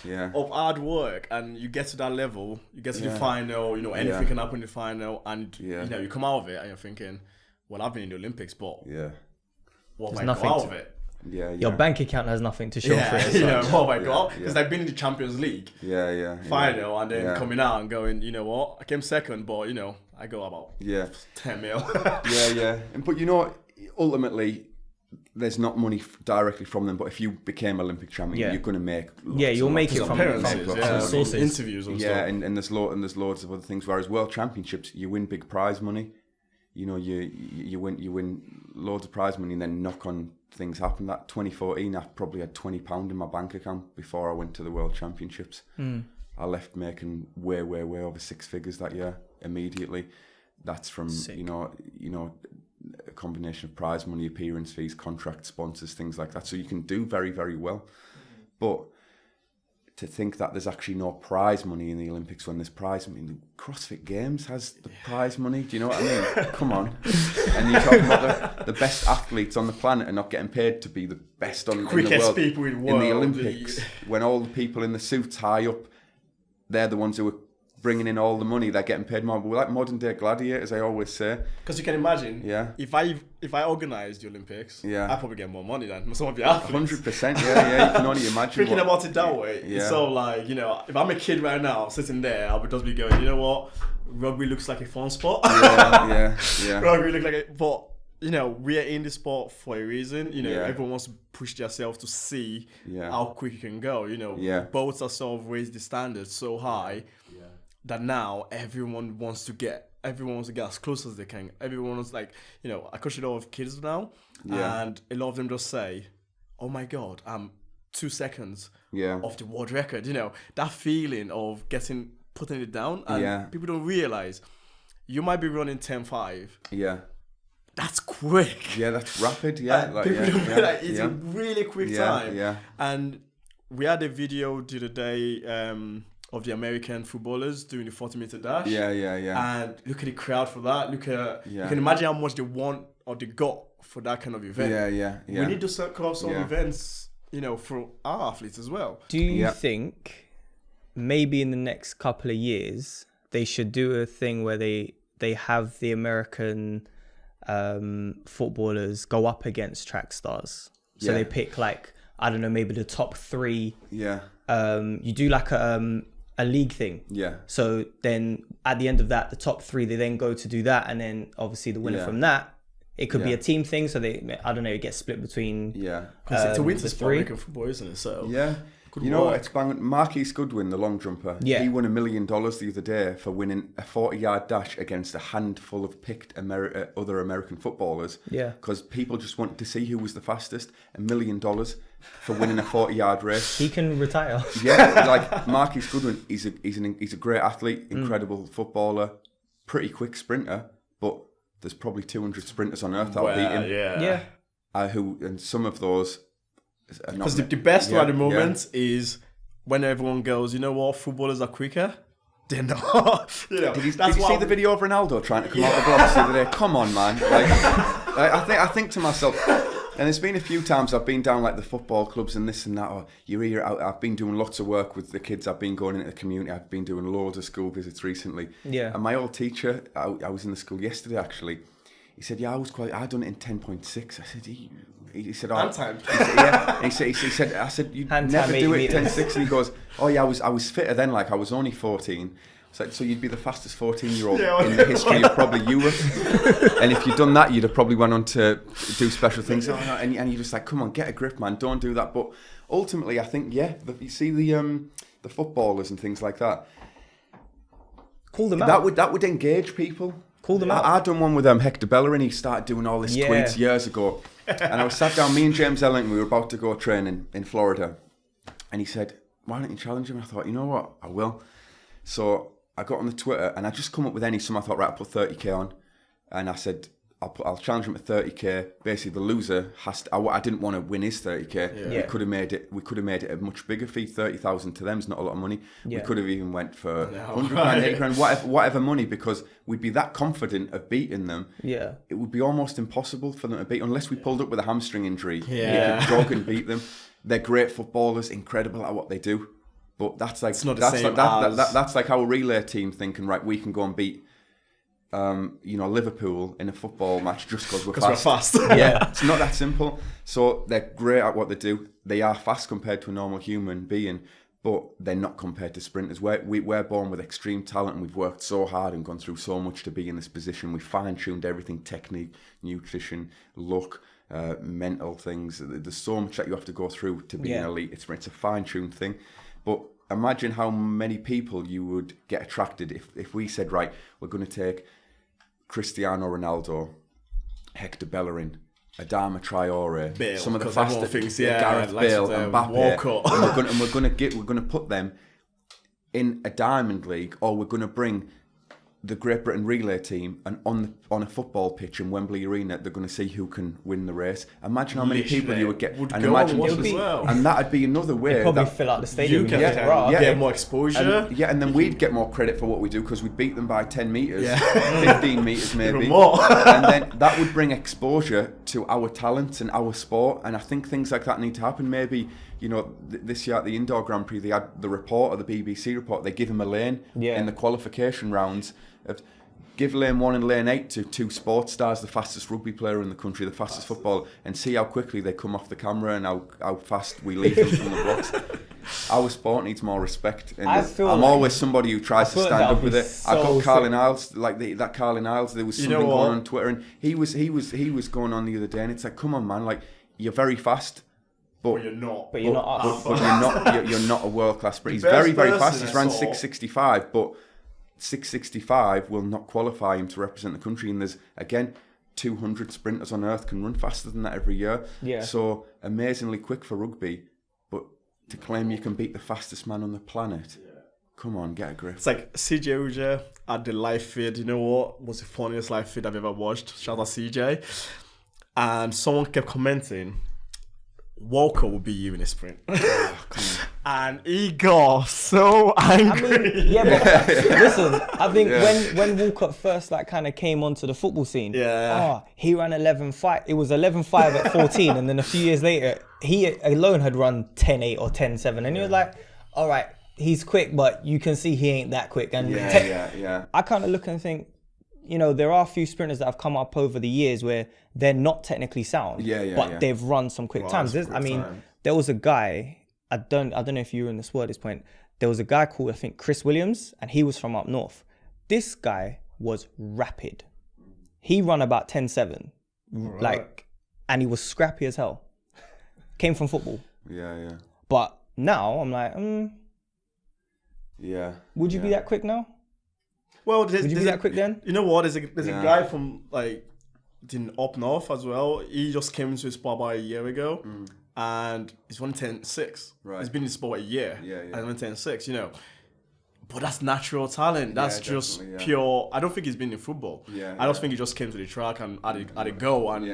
Yeah. Of hard work, and you get to that level. You get to the final. You know, anything can happen in the final, and you know, you come out of it, and you're thinking, "Well, I've been in the Olympics, but what have I got out of it?" Your bank account has nothing to show for it. You know, what have I got? Because they've been in the Champions League. Final, and then coming out and going, you know what? I came second, but you know, I go about 10 mil. But you know, ultimately, there's not money directly from them. But if you became Olympic champion, you're going to make. You'll make it from sources, interviews, and stuff. And there's loads of other things. Whereas World Championships, you win big prize money. You know, you win loads of prize money, and then knock-on things happen. That 2014, I probably had £20 in my bank account before I went to the World Championships. I left making way over six figures that year immediately. That's from you know a combination of prize money, appearance fees, contract sponsors, things like that. So you can do very, very well. But to think that there's actually no prize money in the Olympics when there's prize money. The CrossFit Games has the prize money. Do you know what I mean? Come on. And you're talking about the best athletes on the planet are not getting paid to be the best in the world. People in the Olympics. When all the people in the suits high up, they're the ones who are bringing in all the money. They're getting paid more. We're like modern day gladiators, I always say. Because you can imagine, if I organised the Olympics, I probably get more money than some of the athletes. 100%, you can only imagine. Thinking about it that way, it's so like, you know, if I'm a kid right now sitting there, I'll just be going, you know what, rugby looks like a fun sport. Rugby looks like it, but you know, we are in the sport for a reason. You know, everyone wants to push themselves to see how quick you can go. You know, boats are sort of raised the standards so high that now everyone wants to get as close as they can. Everyone's like, you know, I coach a lot of kids now, and a lot of them just say, "Oh my God, I'm 2 seconds off the world record." You know, that feeling of putting it down, and people don't realize you might be running 10.5. That's quick. Yeah, that's rapid. It's a really quick time. And we had a video the other day of the American footballers doing the 40-meter dash. And look at the crowd for that. You can imagine how much they want or they got for that kind of event. We need to set up some events, you know, for our athletes as well. Do you think maybe in the next couple of years they should do a thing where they have the American footballers go up against track stars? So they pick like, I don't know, maybe the top 3. You do like a league thing. So then at the end of that, the top 3, they then go to do that, and then obviously the winner from that, it could be a team thing. So it gets split between because it's a winter sport, American football, isn't it? So You know, it's banging. Marquise Goodwin, the long jumper, he won $1 million the other day for winning a 40-yard dash against a handful of picked other American footballers. Yeah. Because people just wanted to see who was the fastest. $1 million for winning a 40-yard race. He can retire. Yeah, like Marquise Goodwin, he's a great athlete, incredible footballer, pretty quick sprinter, but there's probably 200 sprinters on earth that'll beat him. Yeah. And some of those. Because the best one at the moment is when everyone goes, you know what, footballers are quicker. They're not. Did you see the video of Ronaldo trying to come out the blocks the other day? Come on, man! I think to myself, and there's been a few times I've been down like the football clubs and this and that. Or I've been doing lots of work with the kids. I've been going into the community. I've been doing loads of school visits recently. Yeah. And my old teacher, I was in the school yesterday actually. He said, "Yeah, I done it in 10.6." I said, He said, "Oh, time." He said, I said, you never time do it 8 10.6." And he goes, "Oh yeah, I was fitter then. Like I was only 14." So you'd be the fastest 14-year-old in the history of probably Europe. And if you'd done that, you'd have probably went on to do special things. And you're just like, come on, get a grip, man. Don't do that. But ultimately, I think, you see the footballers and things like that. Call them out. That would engage people. Call them out. I done one with Hector Bellerin. He started doing all this tweets years ago. And I was sat down, me and James Ellington, we were about to go training in Florida. And he said, "Why don't you challenge him?" And I thought, you know what, I will. So I got on the Twitter and I just come up with any sum. I thought, right, I'll put 30k on. And I said, I'll challenge him at 30k. Basically, the loser has to. I didn't want to win his 30k. We could have made it a much bigger fee. 30,000 to them is not a lot of money. We could have even went for 100 grand, 80 grand, whatever money, because we'd be that confident of beating them. Yeah, it would be almost impossible for them to beat unless we pulled up with a hamstring injury. Yeah, we could jog and beat them. They're great footballers, incredible at what they do. But that's like that's like our relay team thinking, right, we can go and beat Liverpool in a football match just because we're fast. Yeah, it's not that simple. So they're great at what they do. They are fast compared to a normal human being, but they're not compared to sprinters. We're born with extreme talent, and we've worked so hard and gone through so much to be in this position. We fine-tuned everything: technique, nutrition, look, mental things. There's so much that you have to go through to be an elite. It's a fine-tuned thing. But imagine how many people you would get attracted if we said, right, we're going to take Cristiano Ronaldo, Hector Bellerin, Adama Traore, Bale, some of the faster things, Gareth like Bale, Mbappe, and we're going to put them in a Diamond League, or we're going to bring the Great Britain relay team, and on a football pitch in Wembley Arena, they're going to see who can win the race. Imagine how many people you would get, and imagine, and that'd be another way. They'd probably fill out the stadium. Get more exposure. And then we'd get more credit for what we do because we'd beat them by 10 metres, 15 metres maybe. Even more. And then that would bring exposure to our talents and our sport. And I think things like that need to happen. Maybe, this year at the Indoor Grand Prix, they had the reporter, the BBC report, they give him a lane in the qualification rounds. Give lane 1 and lane 8 to 2 sports stars, the fastest rugby player in the country, the fastest footballer, and see how quickly they come off the camera and how fast we leave them from the blocks. Our sport needs more respect. And I'm always somebody who tries to stand up with it. So I got Carlin Isles, that Carlin Isles, there was something going on Twitter, and he was going on the other day, and it's like, come on, man, like, you're very fast. But you're not. But you're not us. But you're not a world class sprint. He's very, very fast. He's ran 6:65, but 6:65 will not qualify him to represent the country. And there's, again, 200 sprinters on earth can run faster than that every year. Yeah. So amazingly quick for rugby, but to claim you can beat the fastest man on the planet, come on, get a grip. It's like CJ Uja at the live feed. You know what was the funniest live feed I've ever watched? Shout out CJ. And someone kept commenting, Walker will be you in a sprint. And he got so angry. But listen, I think when Walcott first kind of came onto the football scene, he ran 11.5. It was 11.5 at 14, and then a few years later, he alone had run 10.8 or 10.7, and he was like, all right, he's quick, but you can see he ain't that quick. And I kind of look and think, there are a few sprinters that have come up over the years where they're not technically sound, but they've run some quick times. There was a guy, I don't know if you were in the squad at this point, there was a guy called, I think, Chris Williams, and he was from up north. This guy was rapid. He ran about 10.7, and he was scrappy as hell. Came from football. Yeah. But now I'm like, Yeah. would you be that quick now? Well, Would you be that quick then? You know what? There's a guy from like up north as well. He just came into his sport about a year ago, and he's only 10-6. Right. He's been in the sport a year, Yeah. and only 10-6. You know, but that's natural talent. That's just definitely, yeah. pure. I don't think he's been in football. Yeah, I just think he just came to the track and had a go, and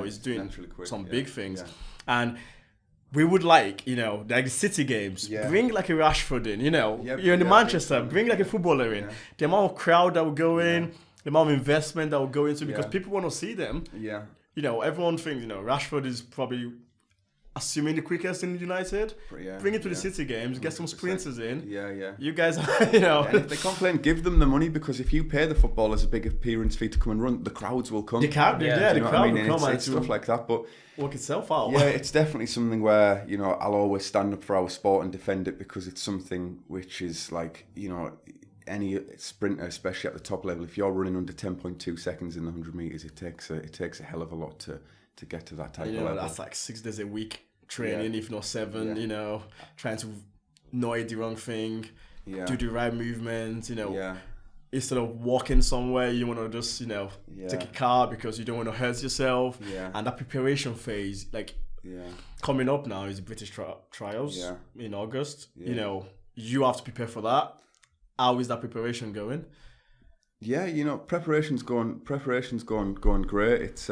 he's doing naturally quick, some yeah, big things, yeah. and. We would like the City games, bring like a Rashford in, you're in Manchester, bring like a footballer in. The amount of crowd that will go in, the amount of investment that will go into, because people want to see them. Yeah. Everyone thinks, Rashford is probably, assuming the quickest in United. Bring it to the City games, get some sprinters in. Yeah. You guys, And if they complain, give them the money, because if you pay the footballers a big appearance fee to come and run, the crowds will come. The crowd will come. It's stuff like that, but work itself out. Yeah, it's definitely something where, I'll always stand up for our sport and defend it, because it's something which is like, any sprinter, especially at the top level, if you're running under 10.2 seconds in the 100 meters, it takes a hell of a lot to get to that type of level. That's like 6 days a week training, if not 7, trying to not eat the wrong thing, do the right movement, instead of walking somewhere, you want to just, take a car because you don't want to hurt yourself. Yeah. And that preparation phase, coming up now is the British trials in August. Yeah. You have to prepare for that. How is that preparation going? Yeah, preparation's going great. It's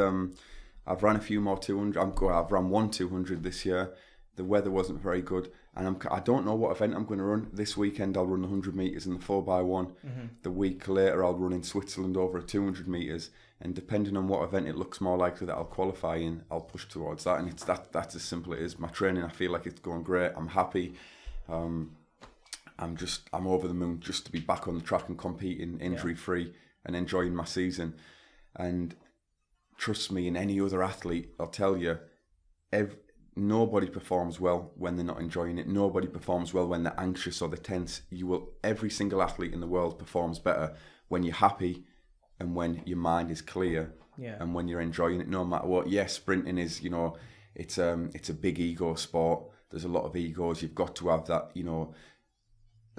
I've ran a few more 200. I've run 1 200 this year. The weather wasn't very good, and I don't know what event I'm going to run. This weekend I'll run 100 meters in the 4x1. The week later I'll run in Switzerland over 200 meters, and depending on what event it looks more likely that I'll qualify in, I'll push towards that. And it's that's as simple as it is. My training, I feel like it's going great. I'm happy. I'm over the moon just to be back on the track and competing injury free and enjoying my season. And trust me, in any other athlete, I'll tell you, nobody performs well when they're not enjoying it. Nobody performs well when they're anxious or they're tense. Every single athlete in the world performs better when you're happy and when your mind is clear and when you're enjoying it, no matter what. Yes, sprinting is, it's a big ego sport. There's a lot of egos. You've got to have that,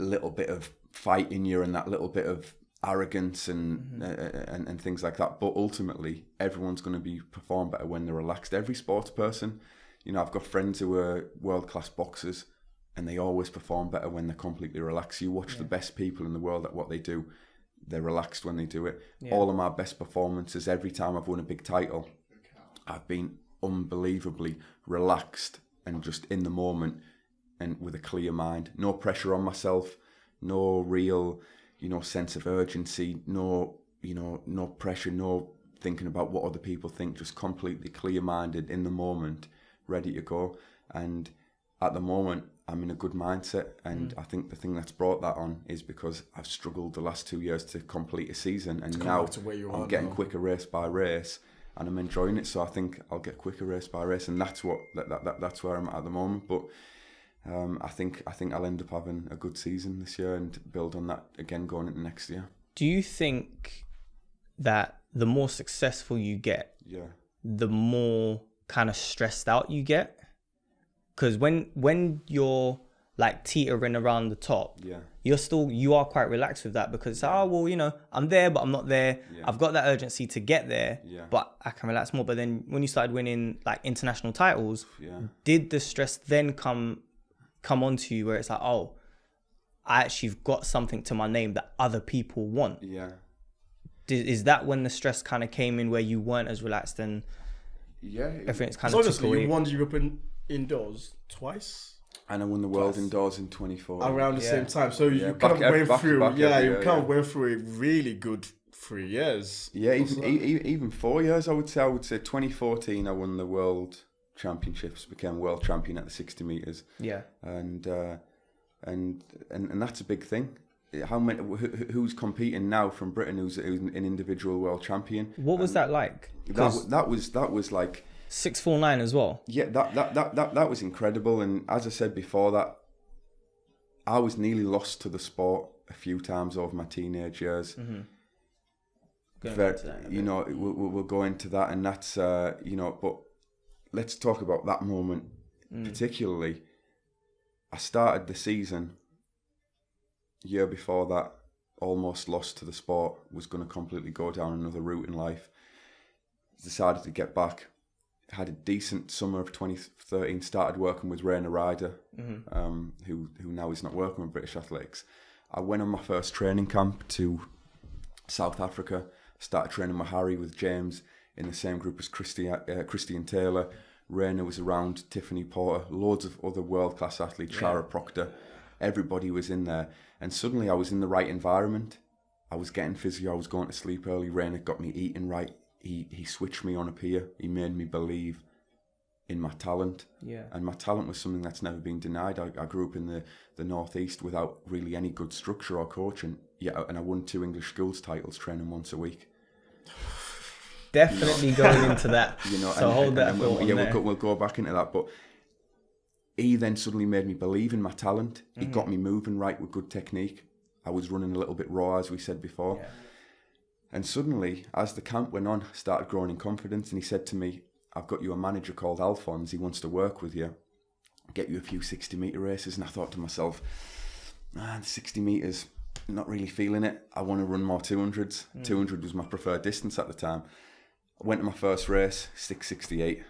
a little bit of fight in you and that little bit of arrogance and things like that. But ultimately, everyone's going to perform better when they're relaxed. Every sports person. I've got friends who are world-class boxers, and they always perform better when they're completely relaxed. You watch the best people in the world at what they do. They're relaxed when they do it. Yeah. All of my best performances, every time I've won a big title, I've been unbelievably relaxed and just in the moment and with a clear mind. No pressure on myself, no real, sense of urgency, no pressure, no thinking about what other people think, just completely clear-minded in the moment, ready to go. And at the moment I'm in a good mindset, and I think the thing that's brought that on is because I've struggled the last 2 years to complete a season, and now I'm getting quicker race by race and I'm enjoying it. So I think I'll get quicker race by race, and that's where I'm at the moment. But I think I'll end up having a good season this year and build on that again going into next year. Do you think that the more successful you get, the more kind of stressed out you get? Because when you're like teetering around the top, you are quite relaxed with that, because I'm there but I'm not there. I've got that urgency to get there, but I can relax more. But then when you started winning like international titles, did the stress then come onto you, where it's like, oh, I actually got something to my name that other people want? Is that when the stress kind of came in, where you weren't as relaxed and everything's kind of obviously you won the European indoors twice, and I won the world indoors in 2014 around the same time. So you kind of went through went through a really good 3 years. Even 4 years, I would say 2014 I won the world championships, became world champion at the 60 meters. And that's a big thing. Who's competing now from Britain who's an individual world champion? What was that like? That was like 649 as well. That was incredible. And as I said before, that I was nearly lost to the sport a few times over my teenage years. We'll go into that, and that's but let's talk about that moment particularly. I started the season, year before that, almost lost to the sport, was going to completely go down another route in life. Decided to get back. Had a decent summer of 2013, started working with Rainer Ryder, who now is not working with British Athletics. I went on my first training camp to South Africa, started training with Harry, with James, in the same group as Christian Taylor. Rainer was around, Tiffany Porter, loads of other world-class athletes, Shara Proctor. Everybody was in there. And suddenly I was in the right environment. I was getting physio, I was going to sleep early. Rainer got me eating right. He switched me on up here. He made me believe in my talent. Yeah. And my talent was something that's never been denied. I grew up in the Northeast without really any good structure or coaching. Yeah, and I won 2 English schools titles training once a week. Definitely going into that. So hold that thought. We'll go back into that. But he then suddenly made me believe in my talent. He got me moving right with good technique. I was running a little bit raw, as we said before. Yeah. And suddenly, as the camp went on, I started growing in confidence. And he said to me, I've got you a manager called Alphonse. He wants to work with you, get you a few 60-metre races. And I thought to myself, 60 metres, not really feeling it. I want to run more 200s. 200 was my preferred distance at the time. I went to my first race, 6:68.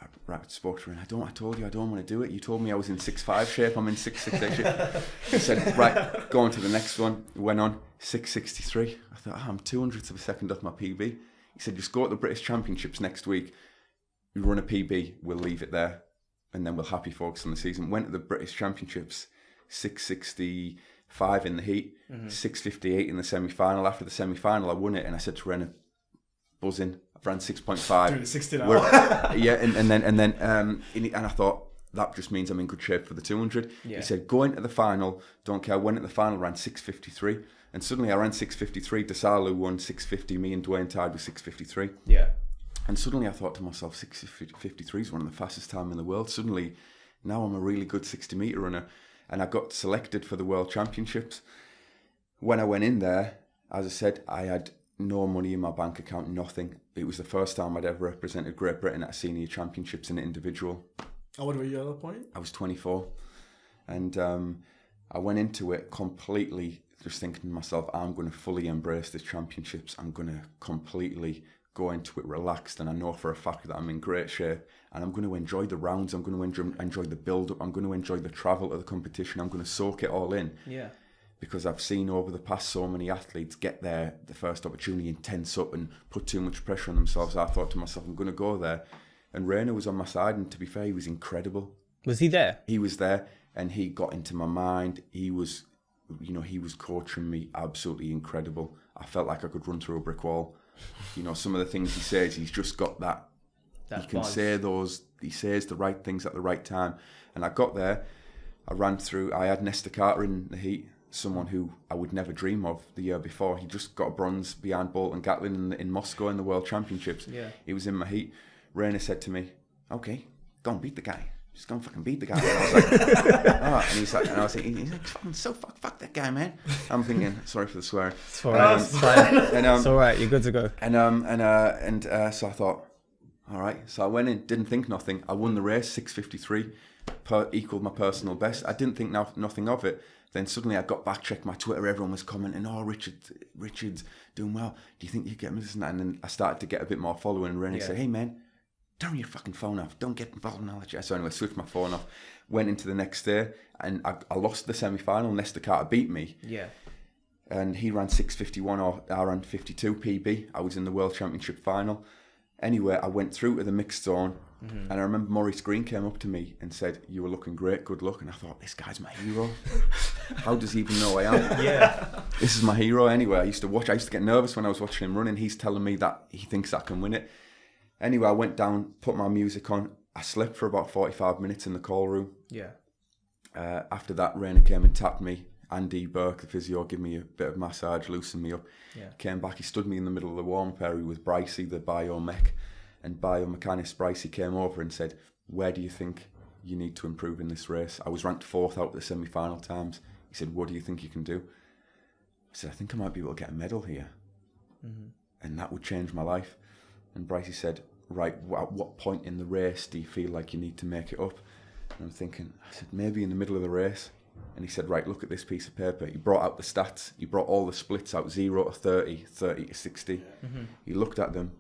I spoke to her and I told you I don't want to do it. You told me I was in 6'5" shape. I'm in 6'6" shape. He said, right, go on to the next one. Went on, 6:63. I thought, I'm 200ths of a second off my PB. He said, just go to the British Championships next week. You run a PB, we'll leave it there. And then we'll happy focus on the season. Went to the British Championships, 6:65 in the heat, 6:58 in the semi-final. After the semi-final, I won it. And I said to Renna, buzzing. I've ran 6.5. Doing 60 now. Yeah, and I thought that just means I'm in good shape for the 200. Yeah. He said, go into the final. Don't care. Went at the final, ran 6:53, and suddenly I ran 6:53. Desalu won 6:50. Me and Dwayne tied with 6:53. Yeah. And suddenly I thought to myself, 6:53 is one of the fastest time in the world. Suddenly, now I'm a really good 60-metre runner, and I got selected for the World Championships. When I went in there, as I said, I had no money in my bank account, nothing. It was the first time I'd ever represented Great Britain at senior championships in an individual. How old were you at that point? I was 24. And I went into it completely just thinking to myself, I'm going to fully embrace the championships. I'm going to completely go into it relaxed. And I know for a fact that I'm in great shape. And I'm going to enjoy the rounds. I'm going to enjoy the build-up. I'm going to enjoy the travel to the competition. I'm going to soak it all in. Yeah. Because I've seen over the past so many athletes get there, the first opportunity, and tense up and put too much pressure on themselves. I thought to myself, I'm going to go there. And Rainer was on my side, and to be fair, he was incredible. Was he there? He was there, and he got into my mind. He was coaching me absolutely incredible. I felt like I could run through a brick wall. Some of the things he says, he's just got that he can buzz. He says the right things at the right time. And I got there, I ran through, I had Nesta Carter in the heat, someone who I would never dream of the year before. He just got a bronze behind Bolton Gatlin in Moscow in the World Championships. Yeah. He was in my heat. Rainer said to me, okay, go and beat the guy. Just go and fucking beat the guy. And I was like, and I was like, he's like, fuck that guy, man. I'm thinking, sorry for the swearing. It's all right. It's fine. It's all right. You're good to go. So I thought, all right. So I went in, didn't think nothing. I won the race, 6:53, equaled my personal best. I didn't think nothing of it. Then suddenly I got back, checked my Twitter, everyone was commenting, oh, Richard's doing well. Do you think you get me this and that? And then I started to get a bit more following, and Rennie said, hey, man, turn your fucking phone off. Don't get involved in all that. So anyway, switched my phone off, went into the next day, and I lost the semi-final. Nesta Carter beat me. Yeah. And he ran 6:51, or I ran 52 PB. I was in the World Championship final. Anyway, I went through to the mixed zone, and I remember Maurice Green came up to me and said, you were looking great, good luck. And I thought, this guy's my hero. How does he even know I am? Yeah. This is my hero anyway. I used to get nervous when I was watching him running. He's telling me that he thinks I can win it. Anyway, I went down, put my music on. I slept for about 45 minutes in the call room. Yeah. After that, Rainer came and tapped me. Andy Burke, the physio, gave me a bit of massage, loosened me up. Yeah. Came back, he stood me in the middle of the warm-up area with Brycey, the biomech. And biomechanist Brycey came over and said, where do you think you need to improve in this race? I was ranked 4th out of the semi-final times. He said, what do you think you can do? I said, I think I might be able to get a medal here. Mm-hmm. And that would change my life. And Brycey said, right, at what point in the race do you feel like you need to make it up? And I'm thinking, I said, maybe in the middle of the race. And he said, right, look at this piece of paper. He brought out the stats. He brought all the splits out, 0 to 30, 30 to 60. He looked at them.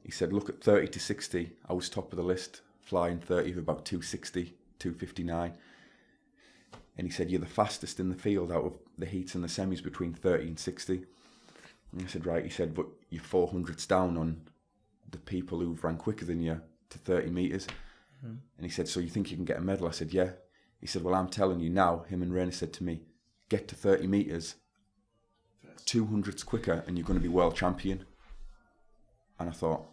He said, look at 30 to 60. I was top of the list, flying 30 of about 260, 259. And he said, you're the fastest in the field out of the heats and the semis between 30 and 60. And I said, right. He said, but you're 400s down on the people who've ran quicker than you to 30 metres. And he said, so you think you can get a medal? I said, yeah. He said, well, I'm telling you now, him and Rainer said to me, get to 30 metres, 200s quicker, and you're going to be world champion. And I thought,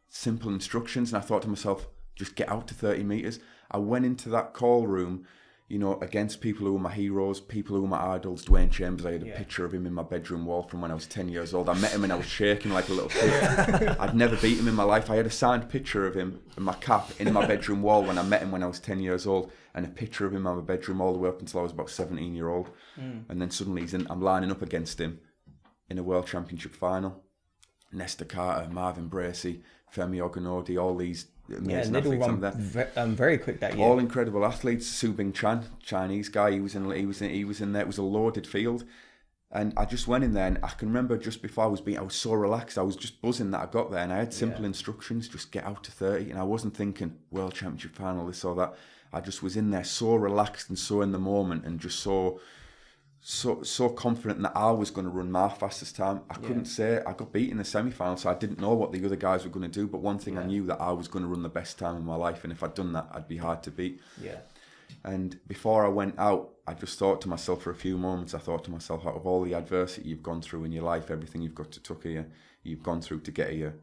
simple instructions. And I thought to myself, just get out to 30 metres. I went into that call room, you know, against people who were my heroes, people who were my idols. Dwayne Chambers, I had a picture of him in my bedroom wall from when I was 10 years old. I met him and I was shaking like a little kid. I'd never beat him in my life. I had a signed picture of him in my cap in my bedroom wall when I met him when I was 10 years old, and a picture of him in my bedroom all the way up until I was about 17 years old. And then suddenly I'm lining up against him in a World Championship final. Nestor Carter, Marvin Bracey, Femi Ogunodi, all these amazing athletes. Very quick that year. All incredible athletes. Su Bing Chan, Chinese guy, he was in there. It was a loaded field, and I just went in there. And I can remember just before I was so relaxed. I was just buzzing that I got there, and I had simple instructions: just get out to 30. And I wasn't thinking World Championship final, this or that. I just was in there so relaxed and so in the moment, and just so confident that I was going to run my fastest time. I couldn't say I got beat in the semi-final, so I didn't know what the other guys were going to do. But one thing I knew, that I was going to run the best time in my life, and if I'd done that, I'd be hard to beat. Yeah. And before I went out, I just thought to myself for a few moments. I thought to myself, out of all the adversity you've gone through in your life, everything you've got to tuck here, you've gone through to get here,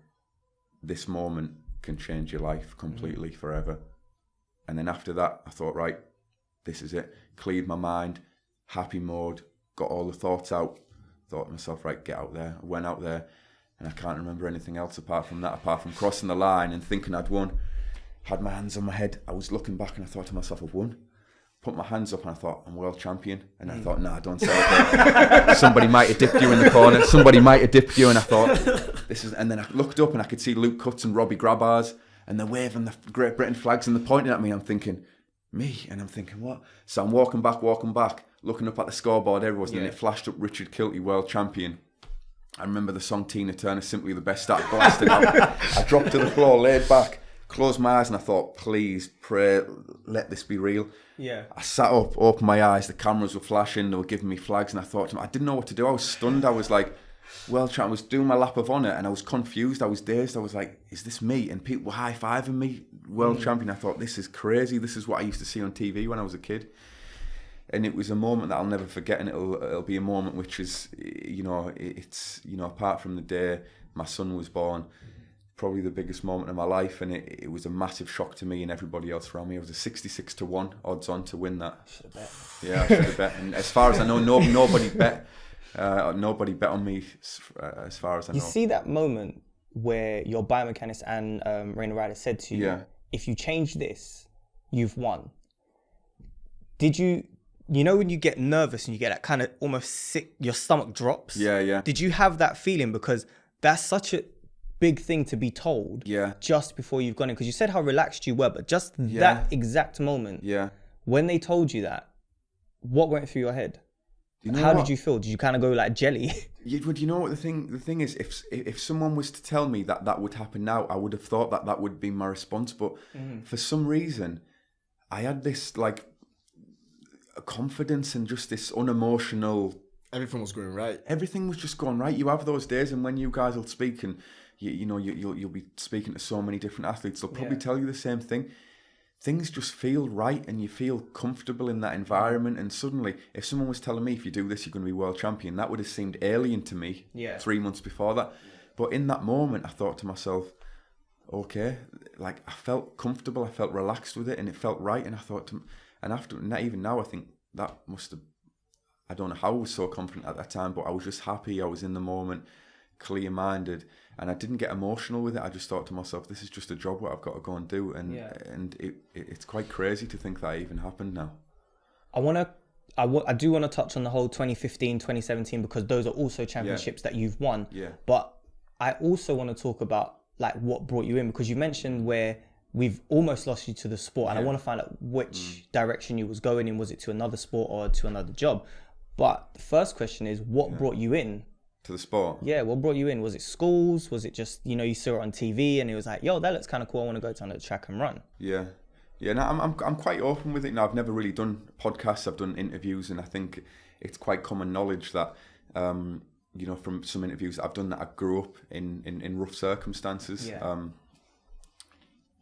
this moment can change your life completely forever. And then after that, I thought, right, this is it. Cleared my mind. Happy mode, got all the thoughts out, thought to myself, right, get out there. I went out there, and I can't remember anything else apart from crossing the line and thinking I'd won. Had my hands on my head. I was looking back and I thought to myself, I've won. Put my hands up and I thought, I'm world champion. And I thought, nah, don't celebrate. Somebody might have dipped you in the corner. Somebody might have dipped you. And I thought, this is. And then I looked up and I could see Luke Cutts and Robbie Grabbars, and they're waving the Great Britain flags and they're pointing at me. I'm thinking, me? And I'm thinking, what? So I'm walking back, looking up at the scoreboard, everyone's and it flashed up Richard Kilty, world champion. I remember the song Tina Turner, Simply the Best, started blasting out. I dropped to the floor, laid back, closed my eyes, and I thought, please, pray, let this be real. Yeah. I sat up, opened my eyes, the cameras were flashing, they were giving me flags, and I thought to them, I didn't know what to do. I was stunned. I was like, world champion. I was doing my lap of honour, and I was confused. I was dazed. I was like, is this me? And people were high-fiving me, world champion. I thought, this is crazy. This is what I used to see on TV when I was a kid. And it was a moment that I'll never forget, and it'll be a moment which is, apart from the day my son was born, probably the biggest moment of my life, and it was a massive shock to me and everybody else around me. I was a 66 to 1 odds on to win that. I should have bet. Yeah, I should have bet. And as far as I know, nobody bet. Nobody bet on me, as far as I know. You see that moment where your biomechanist and Rainer Ryder said to you, if you change this, you've won. Did you... You know when you get nervous and you get that kind of almost sick, your stomach drops? Yeah. Did you have that feeling? Because that's such a big thing to be told just before you've gone in. Because you said how relaxed you were, but just that exact moment, when they told you that, what went through your head? How did you feel? Did you kind of go like jelly? Would you know what the thing is? If someone was to tell me that would happen now, I would have thought that would be my response. But for some reason, I had this like a confidence and just this unemotional. Everything was going right. Everything was just going right. You have those days, and when you guys will speak, and you'll be speaking to so many different athletes, they'll probably tell you the same thing. Things just feel right, and you feel comfortable in that environment. And suddenly, if someone was telling me, if you do this, you're going to be world champion, that would have seemed alien to me 3 months before that. But in that moment, I thought to myself, okay, like I felt comfortable, I felt relaxed with it, and it felt right. And I thought, and after, not even now, I think that must have, I don't know how I was so confident at that time, but I was just happy. I was in the moment, clear-minded, and I didn't get emotional with it. I just thought to myself, this is just a job what I've got to go and do. And it's quite crazy to think that even happened now. I do want to touch on the whole 2015, 2017, because those are also championships that you've won. Yeah. But I also want to talk about like what brought you in, because you mentioned where we've almost lost you to the sport. And I want to find out which direction you was going in. Was it to another sport or to another job? But the first question is, what brought you in? To the sport? Yeah, what brought you in? Was it schools? Was it just, you know, you saw it on TV and it was like, yo, that looks kind of cool. I want to go down the track and run. Yeah. Yeah, no, I'm quite open with it now. I've never really done podcasts. I've done interviews, and I think it's quite common knowledge that, you know, from some interviews that I've done, that I grew up in rough circumstances. Yeah.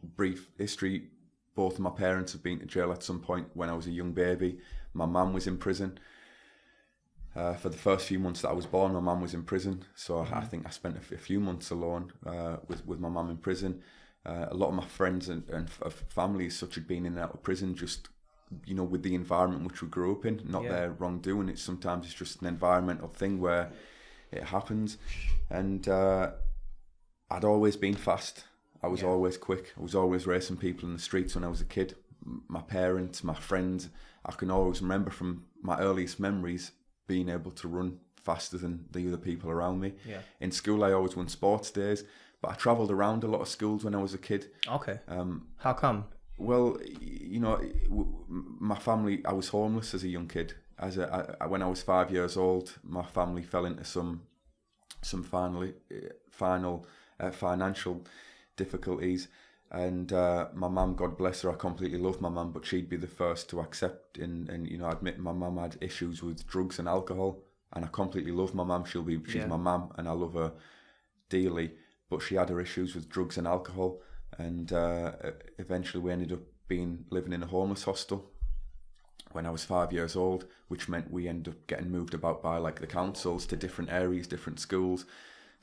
Brief history, both of my parents have been to jail at some point when I was a young baby. My mum was in prison. For the first few months that I was born, my mum was in prison. So I think I spent a few months alone with my mum in prison. A lot of my friends and family as such had been in and out of prison, just, you know, with the environment which we grew up in, not their wrongdoing. Sometimes it's just an environmental thing where it happens. And I'd always been fast. I was always quick. I was always racing people in the streets when I was a kid. My parents, my friends, I can always remember from my earliest memories being able to run faster than the other people around me. Yeah. In school, I always won sports days, but I travelled around a lot of schools when I was a kid. Okay. How come? Well, you know, my family, I was homeless as a young kid. When I was 5 years old, my family fell into some financial difficulties, and my mum, God bless her, I completely love my mum, but she'd be the first to accept and you know, admit my mum had issues with drugs and alcohol, and I completely love my mum. She's my mum, and I love her dearly, but she had her issues with drugs and alcohol, and eventually we ended up living in a homeless hostel when I was 5 years old, which meant we ended up getting moved about by like the councils to different areas, different schools.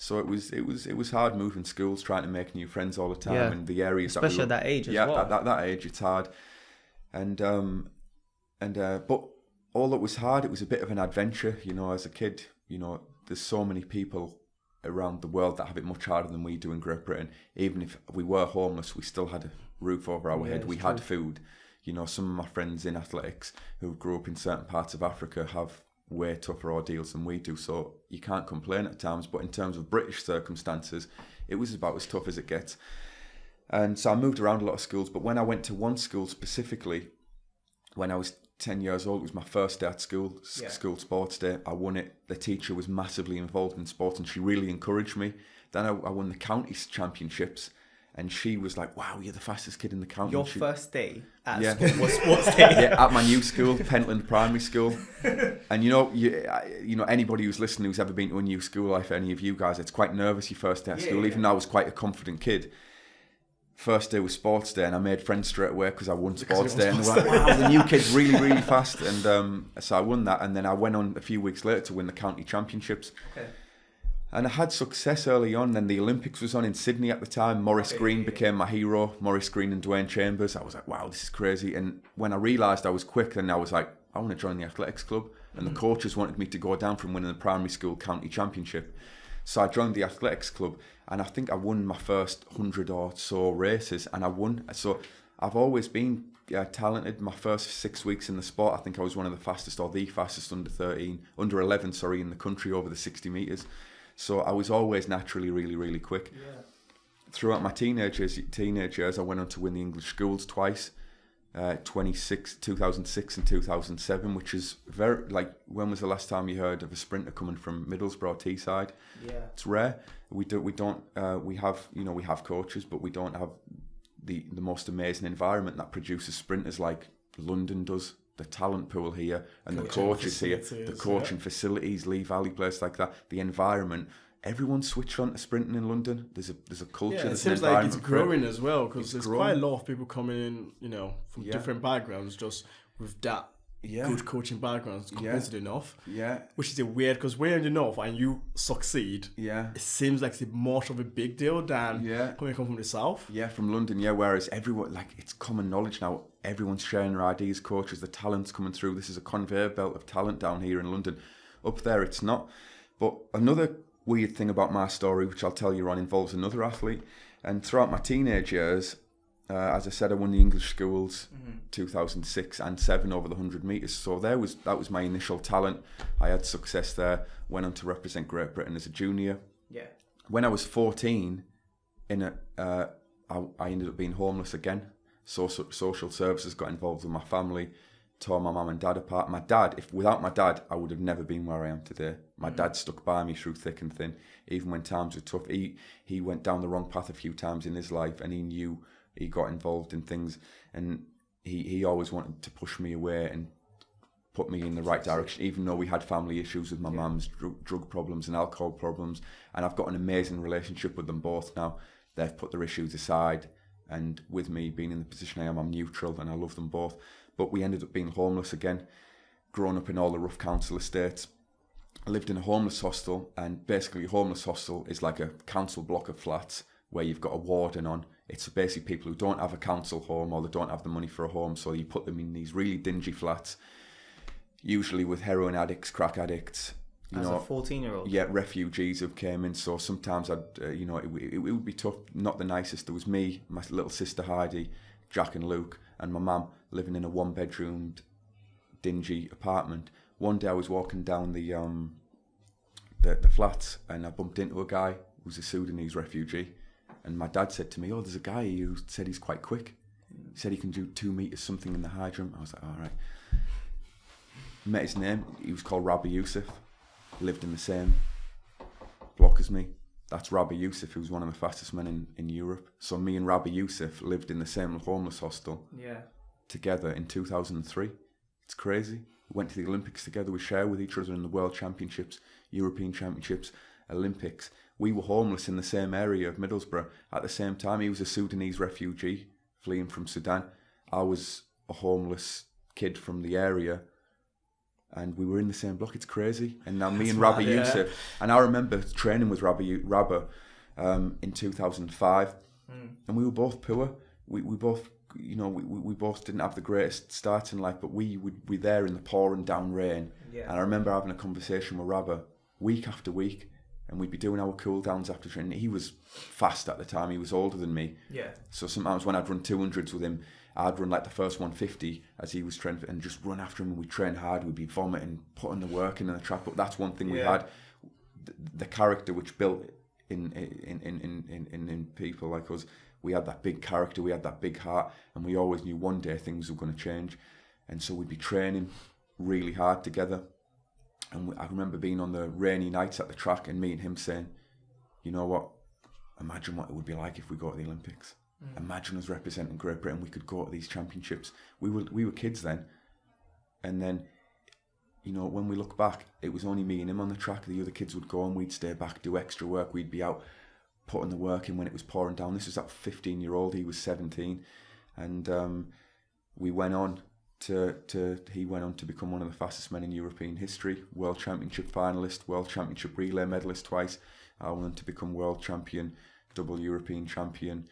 So it was hard moving schools, trying to make new friends all the time, and the areas especially at that age as well. Yeah, that age it's hard, and but all that was hard, it was a bit of an adventure, you know. As a kid, you know, there's so many people around the world that have it much harder than we do in Great Britain. Even if we were homeless, we still had a roof over our head. We had food. You know, some of my friends in athletics who grew up in certain parts of Africa have way tougher ordeals than we do, so you can't complain at times. But in terms of British circumstances, it was about as tough as it gets. And so I moved around a lot of schools, but when I went to one school specifically, when I was 10 years old, it was my first day at school, school sports day. I won it. The teacher was massively involved in sports and she really encouraged me. Then I won the county championships, and she was like, wow, you're the fastest kid in the county. Your first day at school was sports day? Yeah, at my new school, Pentland Primary School. And you know, anybody who's listening who's ever been to a new school, like any of you guys, it's quite nervous your first day at school. Even though I was quite a confident kid, first day was sports day, and I made friends straight away because I won sports day. And they were like, wow, the new kid's really, really fast. And so I won that, and then I went on a few weeks later to win the county championships. Okay. And I had success early on. Then the Olympics was on in Sydney at the time. Maurice Green became my hero. Maurice Green and Dwayne Chambers. I was like, wow, this is crazy. And when I realised I was quick, then I was like, I want to join the athletics club. And the coaches wanted me to go down from winning the primary school county championship. So I joined the athletics club, and I think I won my first 100 or so races, and I won. So I've always been talented. My first 6 weeks in the sport, I think I was one of the fastest, or the fastest under 11 in the country over the 60 metres. So I was always naturally really, really quick. Yeah. Throughout my teenage years, I went on to win the English schools twice, 2006 and 2007, which is very, like, when was the last time you heard of a sprinter coming from Middlesbrough Teesside? Yeah. It's rare. We have coaches, but we don't have the most amazing environment that produces sprinters like London does. The talent pool here, and the coaches here, the coaching facilities, Lee Valley, place like that, the environment. Everyone's switched on to sprinting in London. There's a culture. Yeah, it seems like it's growing as well, because there's quite a lot of people coming in, you know, from different backgrounds, just with that good coaching backgrounds compared to the North. Yeah, which is weird, because when you're in the North and you succeed, it seems like it's much of a big deal than when you come from the South. Yeah, from London. Yeah, whereas everyone, like, it's common knowledge now. Everyone's sharing their ideas, coaches, the talent's coming through. This is a conveyor belt of talent down here in London. Up there, it's not. But another weird thing about my story, which I'll tell you on, involves another athlete. And throughout my teenage years, as I said, I won the English schools 2006 and 7 over the 100 metres. So that was my initial talent. I had success there. Went on to represent Great Britain as a junior. Yeah. When I was 14, in I ended up being homeless again. Social services got involved with my family, tore my mum and dad apart. My dad, without my dad, I would have never been where I am today. My dad stuck by me through thick and thin, even when times were tough. He went down the wrong path a few times in his life, and he knew he got involved in things, and he always wanted to push me away and put me in the right direction, even though we had family issues with my mum's drug problems and alcohol problems. And I've got an amazing relationship with them both now. They've put their issues aside, and with me being in the position I am, I'm neutral, and I love them both. But we ended up being homeless again, growing up in all the rough council estates. I lived in a homeless hostel, and basically a homeless hostel is like a council block of flats where you've got a warden on. It's basically people who don't have a council home, or they don't have the money for a home, so you put them in these really dingy flats, usually with heroin addicts, crack addicts. As a 14-year-old? Yeah, refugees who came in. So sometimes it would be tough, not the nicest. There was me, my little sister Heidi, Jack and Luke, and my mum living in a one-bedroomed, dingy apartment. One day I was walking down the flats, and I bumped into a guy who was a Sudanese refugee. And my dad said to me, "Oh, there's a guy who said he's quite quick. He said he can do 2 meters something in the high jump." I was like, "All right." Met his name. He was called Rabbi Yusuf. Lived in the same block as me. That's Rabbi Yusuf, who's one of the fastest men in Europe. So me and Rabbi Yusuf lived in the same homeless hostel together in 2003. It's crazy. We went to the Olympics together. We share with each other in the World Championships, European Championships, Olympics. We were homeless in the same area of Middlesbrough at the same time. He was a Sudanese refugee fleeing from Sudan. I was a homeless kid from the area, and we were in the same block. It's crazy. And now me and Rabbi Yusuf, and I remember training with Rabbi in 2005, and we were both poor. We both, we both didn't have the greatest start in life, but we would be there in the pouring down rain. Yeah. And I remember having a conversation with Rabbi week after week, and we'd be doing our cool downs after training. He was fast at the time. He was older than me. Yeah. So sometimes when I'd run 200s with him, I'd run like the first 150 as he was training, and just run after him. And we'd train hard. We'd be vomiting, putting the work in the track. But that's one thing we had, the character which built in people like us. We had that big character. We had that big heart, and we always knew one day things were going to change. And so we'd be training really hard together. And I remember being on the rainy nights at the track, and me and him saying, "You know what? Imagine what it would be like if we go to the Olympics. Imagine us representing Great Britain. We could go to these championships." We were kids then, and then, when we look back, it was only me and him on the track. The other kids would go, and we'd stay back, do extra work. We'd be out putting the work in when it was pouring down. This was that 15-year-old. He was 17, and we went on. He went on to become one of the fastest men in European history, World Championship finalist, World Championship relay medalist twice. I went on to become world champion, double European champion,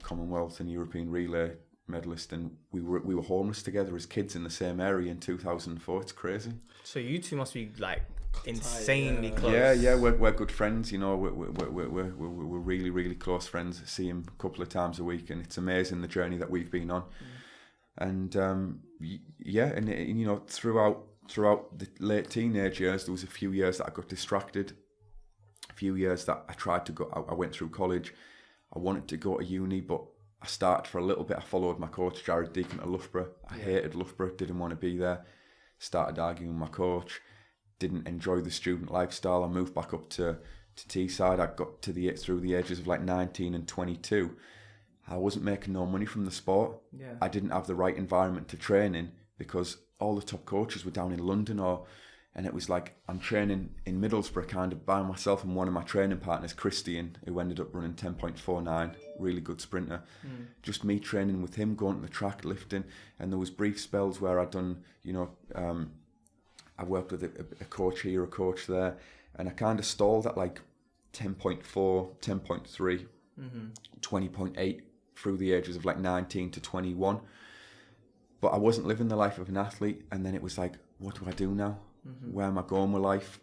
Commonwealth and European relay medalist, and we were homeless together as kids in the same area in 2004. It's crazy. So you two must be like insanely close. Yeah, we're good friends. We're really, really close friends. I see him a couple of times a week, and it's amazing the journey that we've been on. And throughout the late teenage years, there was a few years that I got distracted. A few years that I tried to go. I went through college. I wanted to go to uni, but I started for a little bit. I followed my coach, Jared Deacon, to Loughborough. I hated Loughborough. Didn't want to be there. Started arguing with my coach. Didn't enjoy the student lifestyle. I moved back up to Teesside. I got through the ages of like 19 and 22. I wasn't making no money from the sport. Yeah. I didn't have the right environment to train in because all the top coaches were down in London, and it was like I'm training in Middlesbrough kind of by myself, and one of my training partners, Christian, who ended up running 10.49, really good sprinter. Just me training with him, going to the track, lifting, and there was brief spells where I'd done, I worked with a coach here, a coach there, and I kind of stalled at like 10.4, 10.3, 20.8 through the ages of like 19 to 21. But I wasn't living the life of an athlete, and then it was like, what do I do now? Where am I going with life?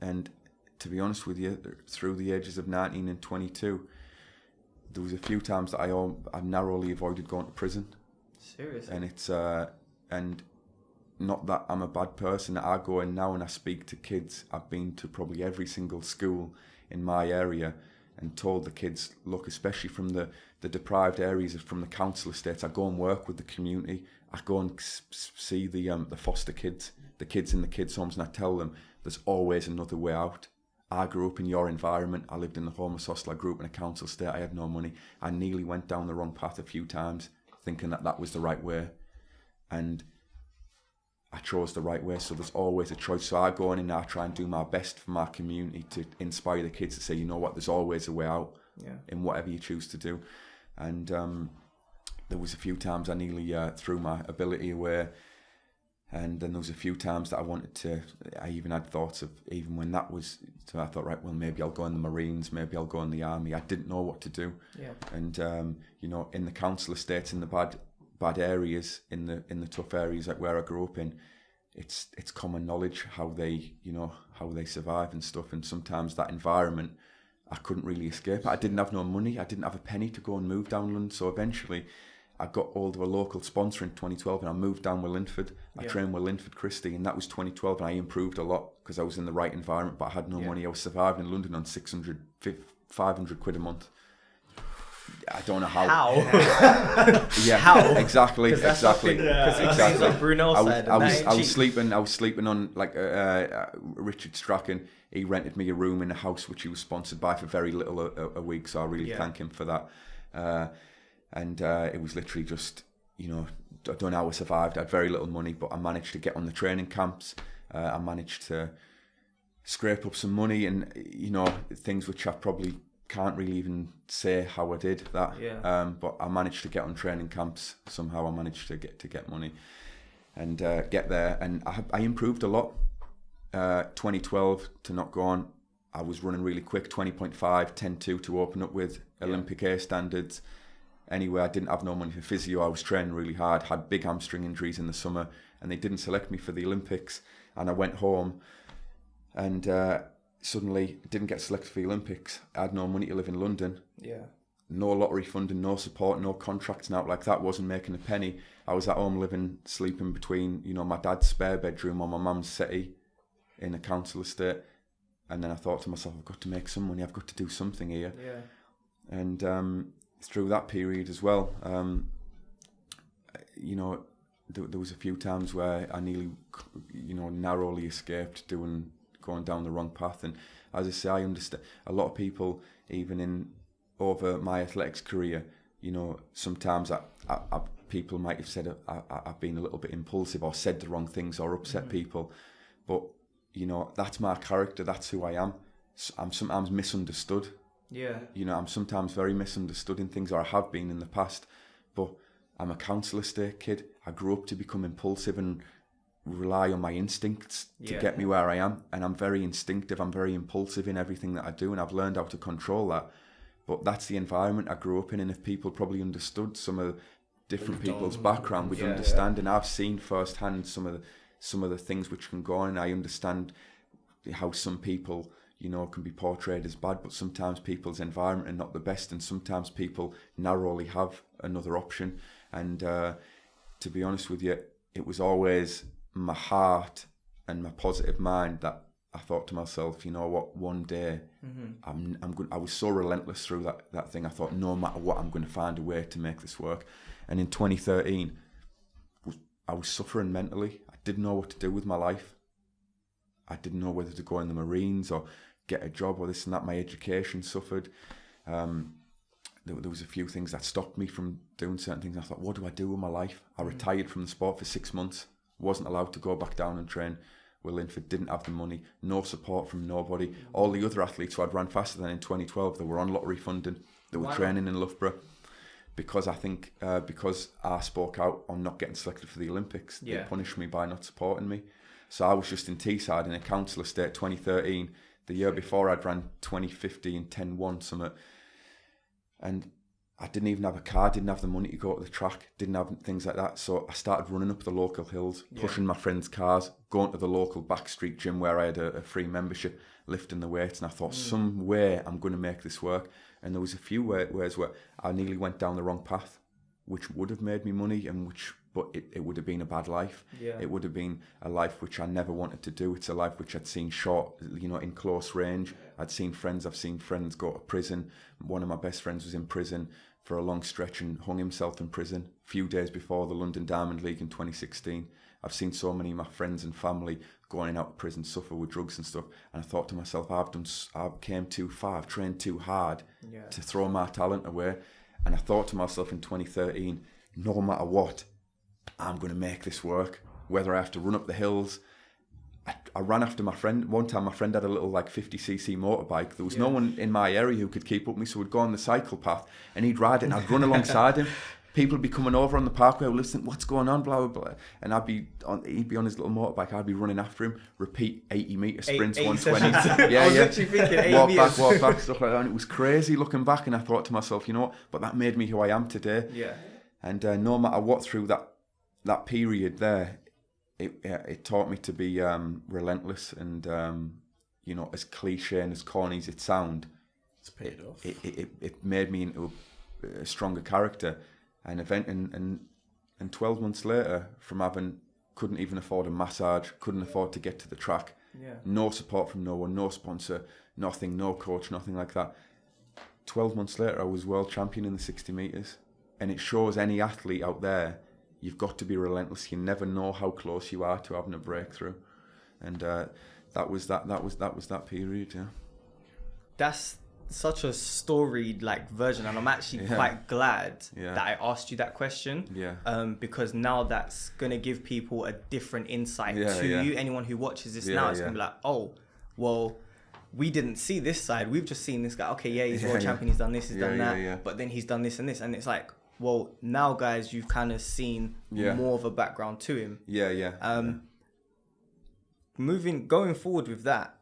And to be honest with you, through the ages of 19 and 22, there was a few times that I narrowly avoided going to prison. Seriously? And it's and not that I'm a bad person. I go in now and I speak to kids. I've been to probably every single school in my area, and told the kids, look, especially from the deprived areas, from the council estates, I go and work with the community. I go and see the foster kids, the kids in the kids' homes, and I tell them there's always another way out. I grew up in your environment. I lived in the homeless hostel. I grew up in a council estate. I had no money. I nearly went down the wrong path a few times, thinking that was the right way. And I chose the right way, so there's always a choice. So I go in and I try and do my best for my community to inspire the kids to say, you know what, there's always a way out in whatever you choose to do. And there was a few times I nearly threw my ability away, and then there was a few times that I even had thoughts of, even when that was, so I thought, right, well, maybe I'll go in the Marines, maybe I'll go in the Army. I didn't know what to do. And in the council estates, in the bad areas, in the tough areas like where I grew up in, it's common knowledge how they survive and stuff. And sometimes that environment, I couldn't really escape. I didn't have no money. I didn't have a penny to go and move down London. So eventually I got hold of a local sponsor in 2012 and I moved down with Linford. I trained with Linford Christie, and that was 2012, and I improved a lot because I was in the right environment, but I had no money. I was surviving in London on 500 quid a month. I don't know how. Yeah, how? Exactly. Exactly. Like Bruno said, I was sleeping on like Richard Strachan. He rented me a room in a house which he was sponsored by for very little a week. So I really thank him for that. And it was literally just, I don't know how I survived. I had very little money, but I managed to get on the training camps. I managed to scrape up some money, and things which I probably can't really even say how I did that. But I managed to get on training camps somehow. I managed to get money and get there, and I improved a lot. 2012 to not go on, I was running really quick, 20.5, 10.2 to open up with Olympic A standards. Anyway, I didn't have no money for physio. I was training really hard, had big hamstring injuries in the summer, and they didn't select me for the Olympics. And I went home, and suddenly didn't get selected for the Olympics. I had no money to live in London. No lottery funding, no support, no contracts and out like that. Wasn't making a penny. I was at home sleeping between, my dad's spare bedroom or my mum's settee in a council estate. And then I thought to myself, I've got to make some money. I've got to do something here. And through that period as well, there was a few times where I nearly, narrowly escaped going down the wrong path. And as I say, I understand a lot of people, even over my athletics career, sometimes people might have said I've been a little bit impulsive or said the wrong things or upset people, but that's my character. That's who I am. I'm sometimes misunderstood. I'm sometimes very misunderstood in things, or I have been in the past, but I'm a council estate kid. I grew up to become impulsive and rely on my instincts to get me where I am, and I'm very instinctive. I'm very impulsive in everything that I do, and I've learned how to control that. But that's the environment I grew up in, and if people probably understood some of different people's background, we'd understand. And I've seen firsthand some of the things which can go on, and I understand how some people can be portrayed as bad, but sometimes people's environment are not the best, and sometimes people narrowly have another option. And to be honest with you, it was always my heart and my positive mind that I thought to myself, one day I was so relentless through that thing. I thought, no matter what, I'm going to find a way to make this work. And in 2013, I was suffering mentally. I didn't know what to do with my life. I didn't know whether to go in the Marines or get a job or this and that. My education suffered. There was a few things that stopped me from doing certain things. I thought, what do I do with my life? I retired from the sport for 6 months. Wasn't allowed to go back down and train with Linford. Didn't have the money. No support from nobody. All the other athletes who had ran faster than in 2012, they were on lottery funding. They were training in Loughborough. Because I think, because I spoke out on not getting selected for the Olympics, they punished me by not supporting me. So I was just in Teesside in a council estate 2013. The year before I'd ran 2015, 10-1 summit. And I didn't even have a car, didn't have the money to go to the track, didn't have things like that. So I started running up the local hills, pushing my friends' cars, going to the local backstreet gym where I had a free membership, lifting the weights. And I thought, some way I'm going to make this work. And there was a few ways where I nearly went down the wrong path, which would have made me money and which but it would have been a bad life. Yeah. It would have been a life which I never wanted to do. It's a life which I'd seen shot, in close range. I've seen friends go to prison. One of my best friends was in prison for a long stretch and hung himself in prison a few days before the London Diamond League in 2016. I've seen so many of my friends and family going out of prison suffer with drugs and stuff, and I thought to myself, I've came too far, I've trained too hard to throw my talent away. And I thought to myself in 2013, no matter what, I'm going to make this work, whether I have to run up the hills. I ran after my friend. One time my friend had a little 50cc motorbike. There was no one in my area who could keep up with me, so we'd go on the cycle path and he'd ride it and I'd run alongside him. People would be coming over on the parkway, listen, what's going on, blah, blah, blah. And he'd be on his little motorbike, I'd be running after him, repeat 80-metre sprints, 120. I was literally thinking 80 meters. Walk back, stuff like that. And it was crazy looking back, and I thought to myself, you know what, but that made me who I am today. Yeah. And no matter what, through that period there, it taught me to be relentless, and as cliche and as corny as it sounds, It's paid off. It made me into a stronger character. And 12 months later, from couldn't even afford a massage, couldn't afford to get to the track, no support from no one, no sponsor, nothing, no coach, nothing like that. 12 months later, I was world champion in the 60 metres, and it shows any athlete out there, you've got to be relentless. You never know how close you are to having a breakthrough, and that was that period. Yeah, that's such a storied version, and I'm actually quite glad that I asked you that question. Because now that's gonna give people a different insight to you. Anyone who watches this now is gonna be like, oh, well, we didn't see this side. We've just seen this guy. Okay, he's world champion. He's done this. He's done that. But then he's done this and this, and it's like, well, now guys, you've kind of seen more of a background to him. Going forward with that,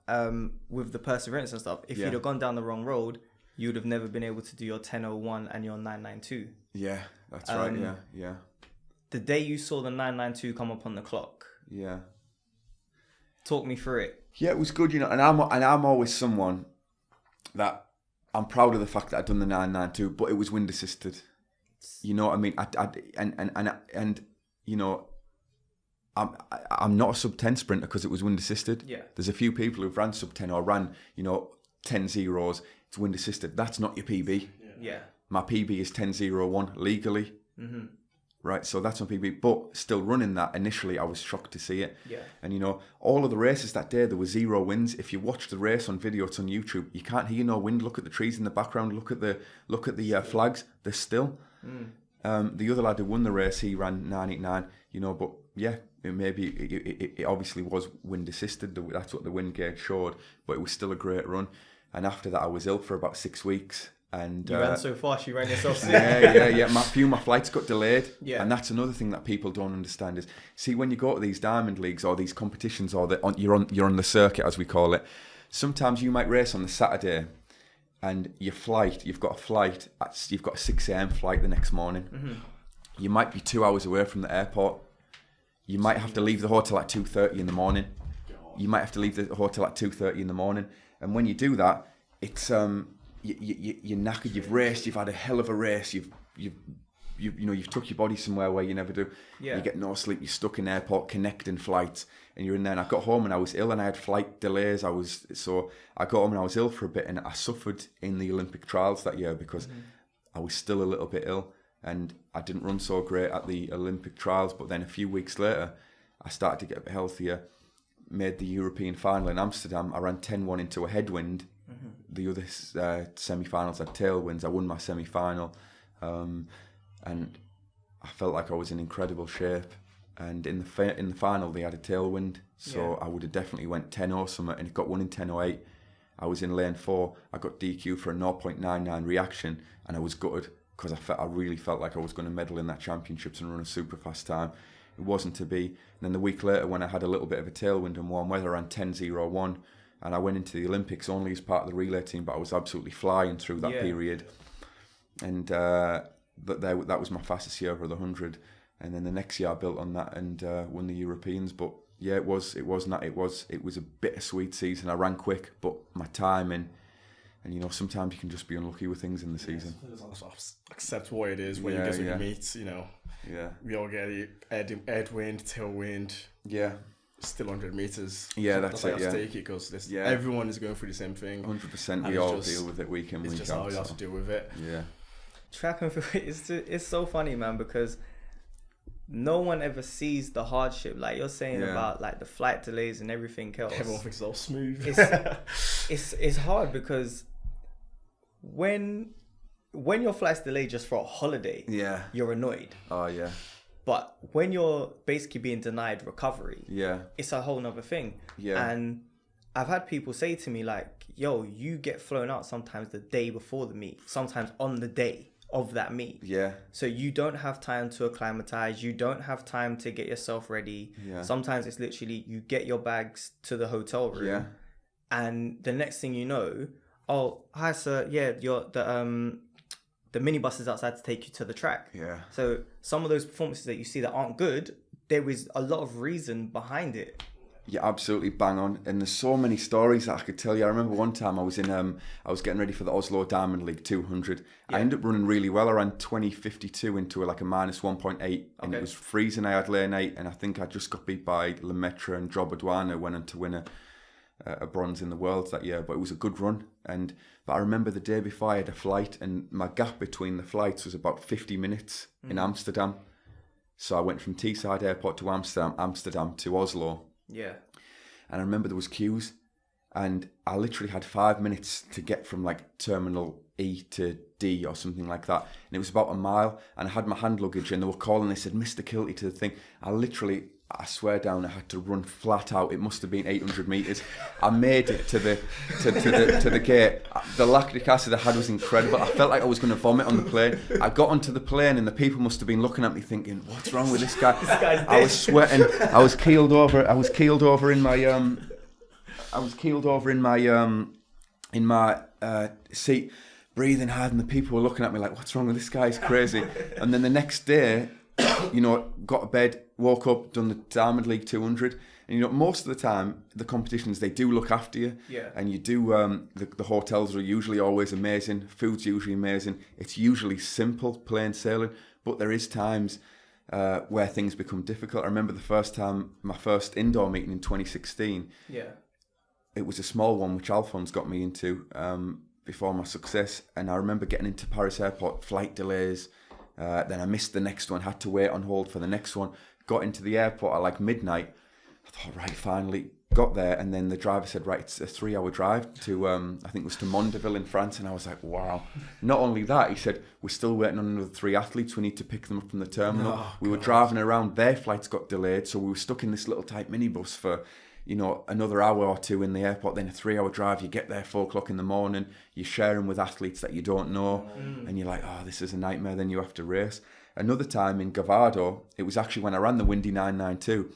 with the perseverance and stuff, if you'd have gone down the wrong road, you would have never been able to do your 10:01 and your 9:92. Yeah, that's right. Yeah. The day you saw the 9:92 come up on the clock. Yeah. Talk me through it. Yeah, it was good, and I'm always someone that I'm proud of the fact that I'd done the 9:92, but it was wind assisted. You know what I mean? I'm not a sub 10 sprinter because it was wind assisted. Yeah. There's a few people who've ran sub 10 or ran 10 zeros. It's wind assisted. That's not your PB. Yeah. My PB is 10:01 legally. Mm-hmm. Right, so that's my PB. But still running that, initially I was shocked to see it. Yeah. And all of the races that day, there were 0 winds. If you watch the race on video, it's on YouTube, you can't hear no wind. Look at the trees in the background. Look at the flags. They're still. The other lad who won the race, he ran 9:89. But yeah, it obviously was wind assisted. That's what the wind gauge showed. But it was still a great run. And after that, I was ill for about 6 weeks. And you ran so fast, you ran yourself sick. Yeah. My flights got delayed. Yeah. And that's another thing that people don't understand is, see, when you go to these diamond leagues or these competitions, or you're on the circuit, as we call it, sometimes you might race on the Saturday, and you've got a 6 a.m. flight the next morning. Mm-hmm. You might be 2 hours away from the airport. You might have to leave the hotel at 2:30 in the morning. And when you do that, it's you're knackered. You've raced. You've had a hell of a race. You've took your body somewhere where you never do. Yeah. You get no sleep. You're stuck in airport connecting flights, and you're in there. And I got home and I was ill, and I had flight delays. I got home and I was ill for a bit, and I suffered in the Olympic trials that year because I was still a little bit ill, and I didn't run so great at the Olympic trials. But then a few weeks later, I started to get a bit healthier. Made the European final in Amsterdam. I ran 10-1 into a headwind. Mm-hmm. The other semi-finals had tailwinds. I won my semi-final, and I felt like I was in incredible shape. And in the final, they had a tailwind, so I would have definitely went 10-0 something, and it got won in 10:08. I was in lane 4. I got DQ for a 0.99 reaction, and I was gutted because I really felt like I was going to medal in that championships and run a super fast time. It wasn't to be. And then the week later, when I had a little bit of a tailwind and warm weather, I ran 10:01, and I went into the Olympics only as part of the relay team, but I was absolutely flying through that period. And that was my fastest year over the 100. And then the next year I built on that and won the Europeans. But yeah, it was a bittersweet season. I ran quick, but my timing And, you know, sometimes you can just be unlucky with things in the season. Accept what it is when you get to meet, you know. Yeah. We all get headwind, tailwind. Yeah. Still 100 meters. Yeah, that's it. Yeah. Take it because everyone is going through the same thing. 100%. We all deal with it week in, week out. It's just how you have to deal with it. Yeah. Track and field, it's so funny, man, because no one ever sees the hardship. Like you're saying about like the flight delays and everything else. Everyone thinks it's all smooth. It's hard because when your flight's delayed just for a holiday, you're annoyed. Oh yeah. But when you're basically being denied recovery, it's a whole nother thing. Yeah. And I've had people say to me like, yo, you get flown out sometimes the day before the meet, sometimes on the day of that meet. Yeah. So you don't have time to acclimatize. You don't have time to get yourself ready. Yeah. Sometimes it's literally you get your bags to the hotel room. Yeah. And the next thing you know, oh, hi sir, you're the minibus is outside to take you to the track. Yeah. So some of those performances that you see that aren't good, there is a lot of reason behind it. Yeah, absolutely bang on. And there's so many stories that I could tell you. I remember one time I was getting ready for the Oslo Diamond League 200. I ended up running really well. I ran 20:52 into like a minus 1.8 and it was freezing. I had lane 8 and I think I just got beat by Lemaitre and Drobadouane, went on to win a bronze in the Worlds that year. But it was a good run. But I remember the day before I had a flight and my gap between the flights was about 50 minutes in Amsterdam. So I went from Teesside Airport to Amsterdam to Oslo. Yeah. And I remember there was queues and I literally had 5 minutes to get from like terminal E to D or something like that. And it was about a mile and I had my hand luggage and they were calling, they said, Mr. Kilty to the thing. I swear down, I had to run flat out. It must have been 800 metres. I made it to the gate. The lactic acid I had was incredible. I felt like I was going to vomit on the plane. I got onto the plane and the people must have been looking at me thinking, what's wrong with this guy? This guy's dead. I was sweating. I was keeled over in my seat, breathing hard, and the people were looking at me like, what's wrong with this guy? He's crazy. And then the next day, you know, got to bed, woke up, done the Diamond League 200, and you know, most of the time the competitions, they do look after you, and you do the hotels are usually always amazing, food's usually amazing, it's usually simple, plain sailing, but there is times where things become difficult. I remember the first time, my first indoor meeting in 2016, it was a small one which Alphonse got me into before my success, and I remember getting into Paris airport, flight delays. Then I missed the next one, had to wait on hold for the next one, got into the airport at like midnight. I thought, right, finally got there, and then the driver said, right, it's a 3-hour drive to I think it was to Mondeville in France, and I was like, wow. Not only that, he said, we're still waiting on another 3 athletes, we need to pick them up from the terminal. We were driving around, their flights got delayed, so we were stuck in this little tight minibus for, you know, another hour or two in the airport, then a 3-hour drive. You get there 4 o'clock in the morning, you're sharing with athletes that you don't know, and you're like, oh, this is a nightmare. Then you have to race. Another time in Gavado, it was actually when I ran the Windy 992.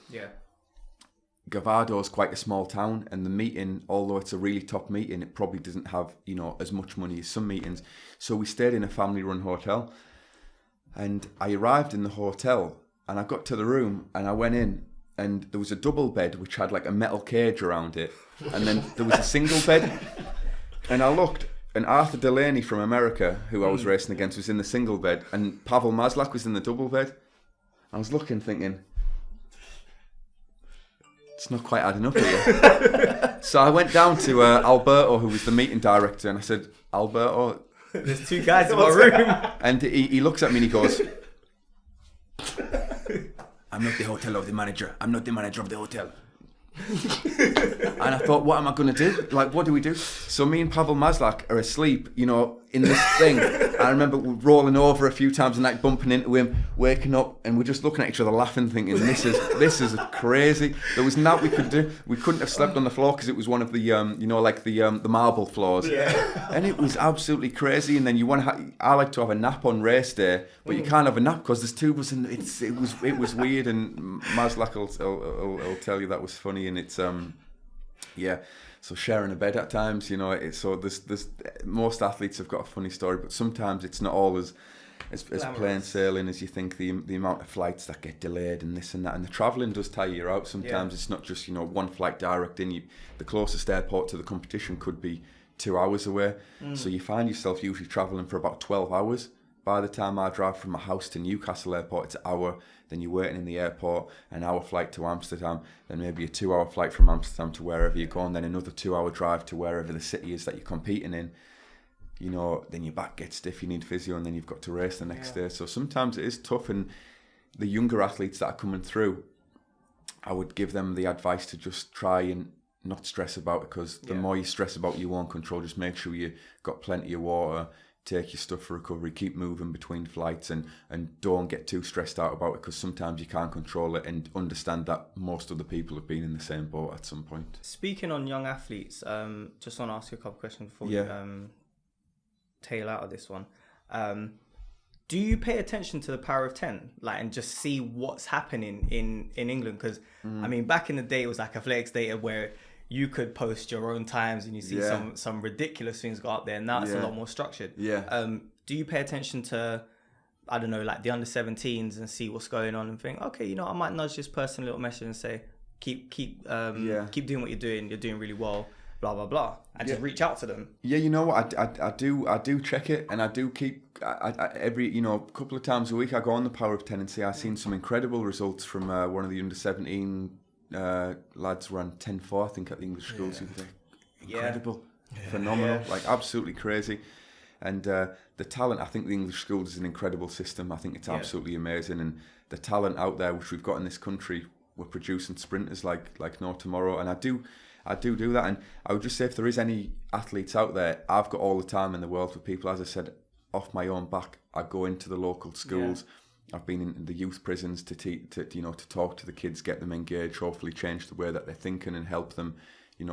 Gavado is quite a small town, and the meeting, although it's a really top meeting, it probably doesn't have, you know, as much money as some meetings. So we stayed in a family-run hotel, and I arrived in the hotel, and I got to the room, and I went in, and there was a double bed which had like a metal cage around it, and then there was a single bed, and I looked, and Arthur Delaney from America, who I was racing against, was in the single bed, and Pavel Maslak was in the double bed. I was looking, thinking, it's not quite adding up here. So I went down to Alberto, who was the meeting director, and I said, Alberto, there's 2 guys in my room. And he looks at me and he goes, I'm not the hotel of the manager. I'm not the manager of the hotel. And I thought, what am I going to do? Like, what do we do? So me and Pavel Maslak are asleep, you know, in this thing. I remember rolling over a few times and like bumping into him, waking up, and we're just looking at each other, laughing, thinking, this is crazy. There was nothing we could do. We couldn't have slept on the floor because it was one of the, you know, like the marble floors. Yeah. And it was absolutely crazy. And then you want to, I like to have a nap on race day, but you can't have a nap because there's 2 of us, and it was weird. And Maslak will tell you that was funny, and it's so sharing a bed at times, you know, so there's most athletes have got a funny story, but sometimes it's not all as plain sailing as you think. The amount of flights that get delayed and this and that, and the travelling does tire you out. Sometimes it's not just, you know, one flight direct in. The closest airport to the competition could be 2 hours away. So you find yourself usually travelling for about 12 hours. By the time I drive from my house to Newcastle Airport, it's an hour. Then you're waiting in the airport, an hour flight to Amsterdam, then maybe a 2 hour flight from Amsterdam to wherever you're going, then another 2 hour drive to wherever the city is that you're competing in. You know, then your back gets stiff, you need physio, and then you've got to race the next day. So sometimes it is tough, and the younger athletes that are coming through, I would give them the advice to just try and not stress about it, because the more you stress about your own control, just make sure you got plenty of water, take your stuff for recovery, keep moving between flights, and don't get too stressed out about it, because sometimes you can't control it, and understand that most other people have been in the same boat at some point. Speaking on young athletes, just want to ask you a couple of questions before we tail out of this one. Do you pay attention to the power of 10, like, and just see what's happening in England? Because I mean, back in the day, it was like athletics data where you could post your own times and you see some ridiculous things go up there. Now it's a lot more structured. Do you pay attention to, I don't know, like the under 17s and see what's going on and think, okay, you know, I might nudge this person a little message and say, keep doing what you're doing. You're doing really well. Blah blah blah, and just reach out to them. Yeah, you know what? I do check it, and I do keep every couple of times a week. I go on the Power of 10 and say I've seen some incredible results from one of the under 17 lads ran 10.4, I think, at the English schools. Incredible, phenomenal, like absolutely crazy. And the talent, I think the English schools is an incredible system. I think it's absolutely amazing, and the talent out there which we've got in this country, we're producing sprinters like no tomorrow, and I do that. And I would just say, if there is any athletes out there, I've got all the time in the world for people. As I said, off my own back, I go into the local schools. I've been in the youth prisons to talk to the kids, get them engaged, hopefully change the way that they're thinking, and help them,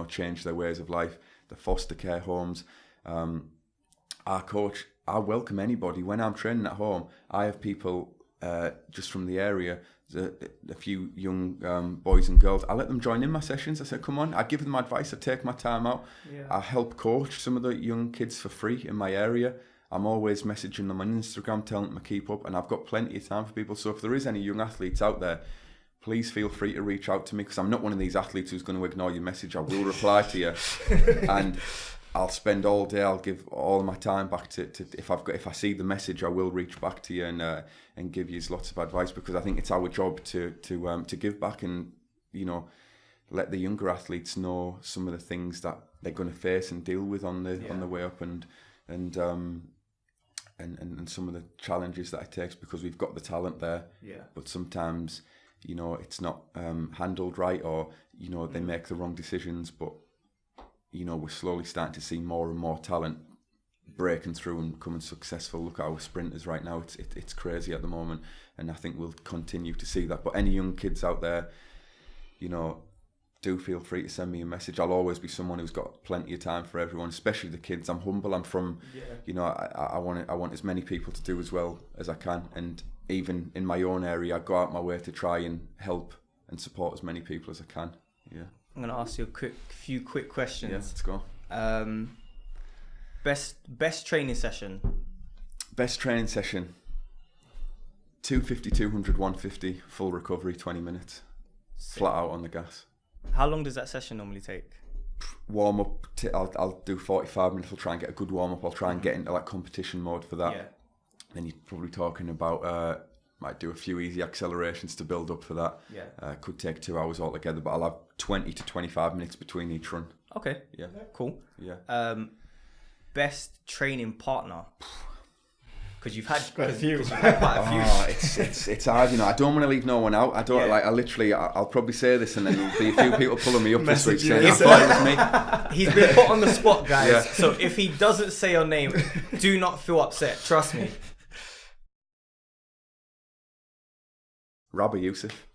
change their ways of life. The foster care homes, our coach, I welcome anybody. When I'm training at home, I have people just from the area, a few young boys and girls. I let them join in my sessions. I said, come on. I give them advice. I take my time out. I help coach some of the young kids for free in my area. I'm always messaging them on Instagram, telling them to keep up, and I've got plenty of time for people. So if there is any young athletes out there, please feel free to reach out to me, because I'm not one of these athletes who's going to ignore your message. I will reply to you, and I'll spend all day. I'll give all my time back to if I see the message, I will reach back to you and give you lots of advice, because I think it's our job to give back, and let the younger athletes know some of the things that they're going to face and deal with on the way up, and some of the challenges that it takes, because we've got the talent there, but sometimes it's not handled right, or they make the wrong decisions. But we're slowly starting to see more and more talent breaking through and becoming successful. Look at our sprinters right now. It's crazy at the moment, and I think we'll continue to see that. But any young kids out there, do feel free to send me a message. I'll always be someone who's got plenty of time for everyone, especially the kids. I'm humble. I'm from, I want as many people to do as well as I can. And even in my own area, I go out my way to try and help and support as many people as I can. Yeah. I'm going to ask you a few quick questions. Yeah, let's go. Best training session? Best training session. 250, 200, 150, full recovery, 20 minutes. Sick. Flat out on the gas. How long does that session normally take? Warm up, I'll do 45 minutes. I'll try and get a good warm up. I'll try and get into like competition mode for that. Yeah. Then you're probably talking about, might do a few easy accelerations to build up for that. Yeah. Could take 2 hours altogether, but I'll have 20 to 25 minutes between each run. Okay. Yeah. Cool. Yeah. Best training partner? Because you've had quite a few. It's hard, I don't want to leave no one out. I don't I'll probably say this, and then there'll be a few people pulling me up this week saying, I thought it was me. He's been put on the spot, guys. Yeah. So if he doesn't say your name, do not feel upset. Trust me. Rabbi Youssef.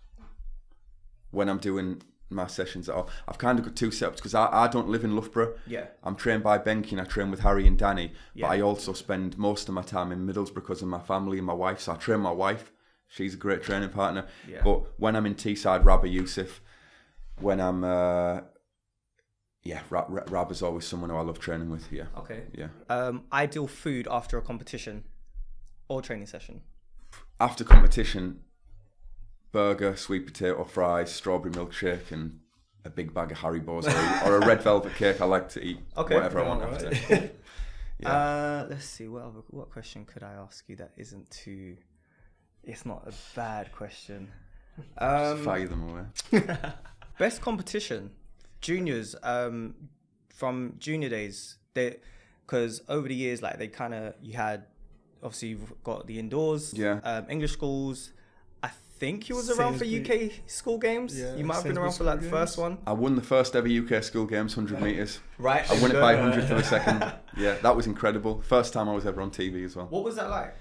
When I'm doing my sessions at all, I've kind of got two setups, because I don't live in Loughborough. Yeah. I'm trained by Benki, and I train with Harry and Danny. Yeah. But I also spend most of my time in Middlesbrough because of my family and my wife. So I train my wife. She's a great training partner. Yeah. But when I'm in Teesside, Rabbi Youssef. When I'm Rab is always someone who I love training with. Yeah. Okay. Yeah. Ideal food after a competition or training session? After competition, burger, sweet potato fries, strawberry milkshake, and a big bag of Haribos or a red velvet cake. I like to eat whatever I want after. Let's see, what question could I ask you that isn't too... It's not a bad question. Just fire them away. Best competition, juniors, from junior days, because over the years, like you had, obviously you've got the indoors, English schools. I think you was around for UK school games. Yeah, you might have been around for like the first one. I won the first ever UK school games, 100 metres. Right. I won it by 100th of a second. Yeah, that was incredible. First time I was ever on TV as well. What was that like?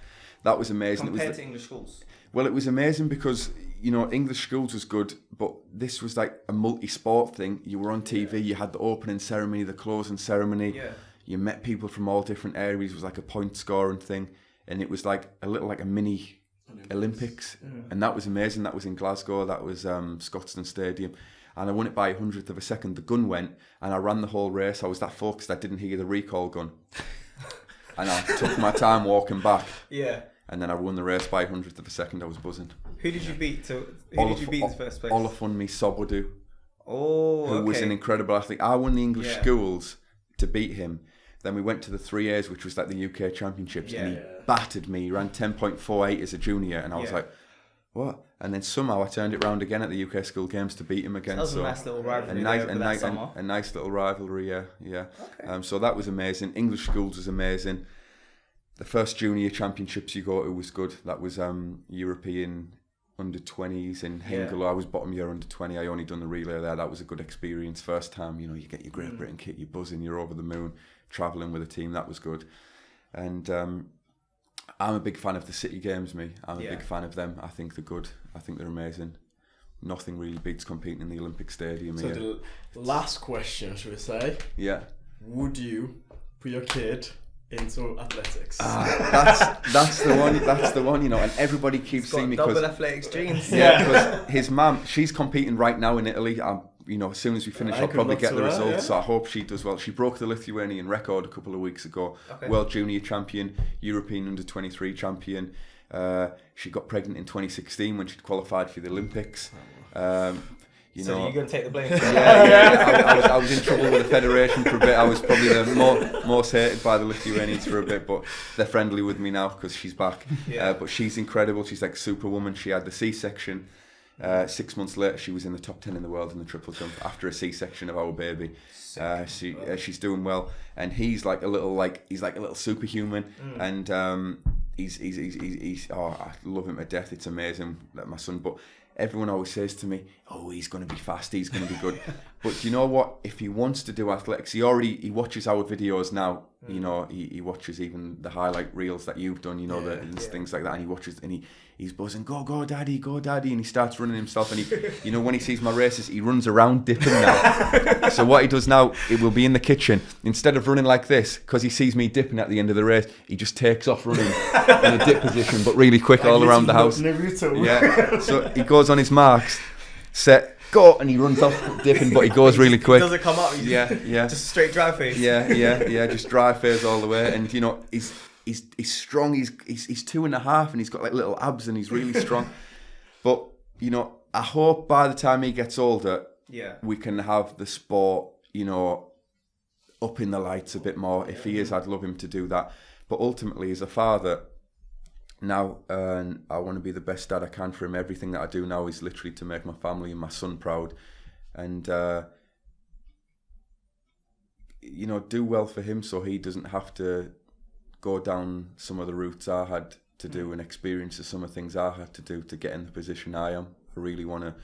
That was amazing. Compared to English schools? Well, it was amazing because, English schools was good, but this was like a multi-sport thing. You were on TV, you had the opening ceremony, the closing ceremony. Yeah. You met people from all different areas. It was like a point scoring thing. And it was like a mini Olympics. And that was amazing. That was in Glasgow. That was Scotstoun Stadium. And I won it by 100th of a second. The gun went and I ran the whole race. I was that focused I didn't hear the recall gun. And I took my time walking back. Yeah. And then I won the race by 100th of a second. I was buzzing. Who did you beat? Who did you beat in first place? Olafunmi Sobodu. Oh, who was an incredible athlete. I won the English schools to beat him. Then we went to the 3As, which was like the UK Championships, and he battered me. He ran 10.48 as a junior, and I was like, what? And then somehow I turned it round again at the UK School Games to beat him again. That was a nice little rivalry. A nice little rivalry, yeah. Okay. So that was amazing. English schools was amazing. The first junior championships you go to was good. That was European under-20s in Hengelo. I was bottom year under-20. I only done the relay there. That was a good experience. First time, you get your Great Britain kit, you're buzzing, you're over the moon, travelling with a team. That was good. And I'm a big fan of the City Games, me. I'm a big fan of them. I think they're good. I think they're amazing. Nothing really beats competing in the Olympic Stadium here. So the last question, should we say? Yeah. Would you put your kid into athletics? That's the one. That's the one. And everybody keeps seeing me because double athletics genes. Yeah, because his mum, she's competing right now in Italy. As soon as we finish, I'll probably get the results. Yeah. So I hope she does well. She broke the Lithuanian record a couple of weeks ago. Okay. World Junior Champion, European Under-23 Champion. She got pregnant in 2016 when she'd qualified for the Olympics. So you're going to take the blame? I was in trouble with the federation for a bit. I was probably the most hated by the Lithuanians for a bit, but they're friendly with me now because she's back. Yeah. But she's incredible. She's like superwoman. She had the C-section. 6 months later, she was in the top 10 in the world in the triple jump after a C-section of our baby. She's doing well, and he's like a little superhuman, and he's I love him to death. It's amazing that my son, but everyone always says to me, "Oh, he's going to be fast. He's going to be good." But you know what? If he wants to do athletics, he watches our videos now. He watches even the highlight reels that you've done. Things like that, and he watches and he's buzzing, go daddy, and he starts running himself. And he, when he sees my races, he runs around dipping now. So what he does now, it will be in the kitchen. Instead of running like this, because he sees me dipping at the end of the race, he just takes off running in a dip position, but really quick all around the house. Yeah. So he goes on his marks, set, go, and he runs off dipping, but he goes really quick. Doesn't come up. Yeah. Just straight dry face. Yeah. Just dry face all the way, and he's strong. He's 2.5, and he's got like little abs, and he's really strong. But I hope by the time he gets older, we can have the sport, up in the lights a bit more. If he is, I'd love him to do that. But ultimately, as a father, now I want to be the best dad I can for him. Everything that I do now is literally to make my family and my son proud, and do well for him so he doesn't have to go down some of the routes I had to do and experience some of the things I had to do to get in the position I am. I really want to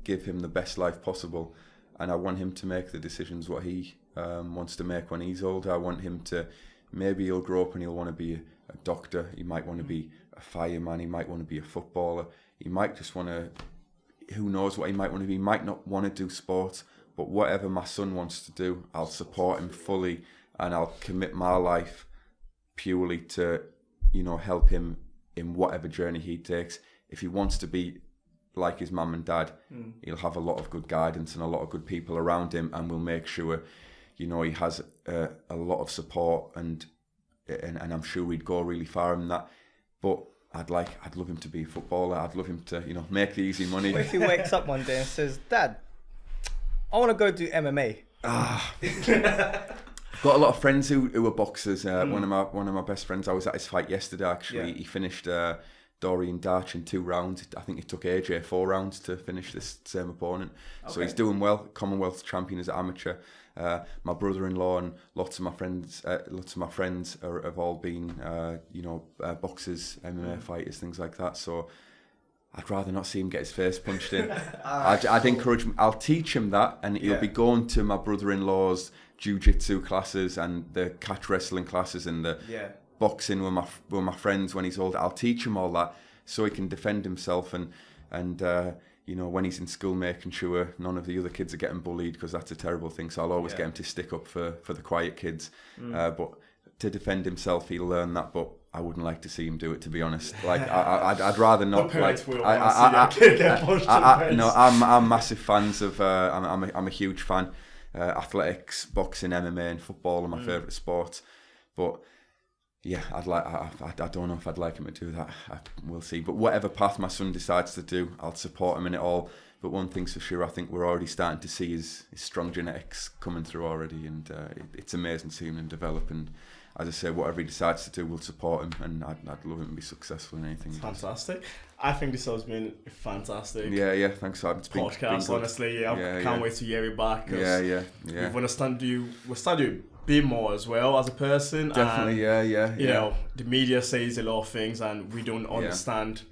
give him the best life possible, and I want him to make the decisions what he wants to make when he's older. I want him to, maybe he'll grow up and he'll want to be a doctor, he might want to be a fireman, he might want to be a footballer, he might just want to, who knows what he might want to be, he might not want to do sports, but whatever my son wants to do, I'll support him fully, and I'll commit my life purely to, help him in whatever journey he takes. If he wants to be like his mum and dad, he'll have a lot of good guidance and a lot of good people around him, and we'll make sure, he has a lot of support, and I'm sure we'd go really far in that. But I'd love him to be a footballer. I'd love him to, make the easy money. What if he wakes up one day and says, "Dad, I want to go do MMA. Got a lot of friends who are boxers. One of my best friends, I was at his fight yesterday actually. Yeah. He finished Dorian Darch in 2 rounds. I think it took AJ 4 rounds to finish this same opponent. So he's doing well. Commonwealth champion as an amateur. My brother-in-law and lots of my friends have all been boxers, MMA fighters, things like that. So I'd rather not see him get his face punched in. I'd encourage him. I'll teach him that, and he'll be going to my brother-in-law's jiu-jitsu classes and the catch wrestling classes and the boxing with my friends when he's older. I'll teach him all that so he can defend himself and when he's in school, making sure none of the other kids are getting bullied, because that's a terrible thing. So I'll always get him to stick up for the quiet kids. But to defend himself, he'll learn that. But I wouldn't like to see him do it, to be honest. Like I'd rather not. I'm massive fans of. I'm a huge fan. Athletics, boxing, MMA, and football are my favourite sports. But yeah, I don't know if I'd like him to do that. We'll see. But whatever path my son decides to do, I'll support him in it all. But one thing's for sure, I think we're already starting to see his strong genetics coming through already, and it's amazing seeing him develop. And as I say, whatever he decides to do, we'll support him, and I'd love him to be successful in anything. Fantastic. I think this has been fantastic. Yeah, thanks. It's been podcast, honestly. I can't wait to hear you back. Yeah. We've understand you a bit more as well as a person. Definitely, and, you know, the media says a lot of things, and we don't understand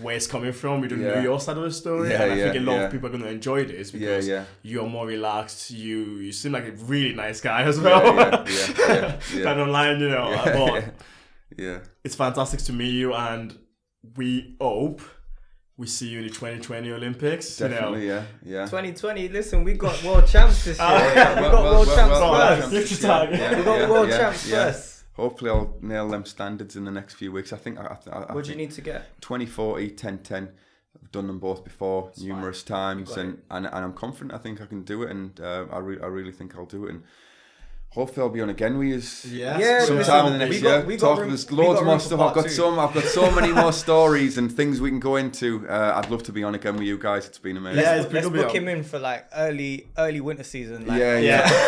where it's coming from. We don't know your side of the story, and I think a lot of people are going to enjoy this because you're more relaxed. You seem like a really nice guy as well. Kind of online, you know. But it's fantastic to meet you, and we hope we see you in the 2020 Olympics. Definitely, you know. yeah. 2020, listen, we got world champs this year. We got world champs first. We got world champs first. Hopefully I'll nail them standards in the next few weeks. I think what do you need to get? 2040, 1010. I've done them both before numerous times, and I'm confident. I think I can do it, and I really think I'll do it. And hopefully I'll be on again with you sometime in the next year. There's loads more stuff. I've got so many more stories and things we can go into. I'd love to be on again with you guys. It's been amazing. Let's book him in for like early winter season. Like,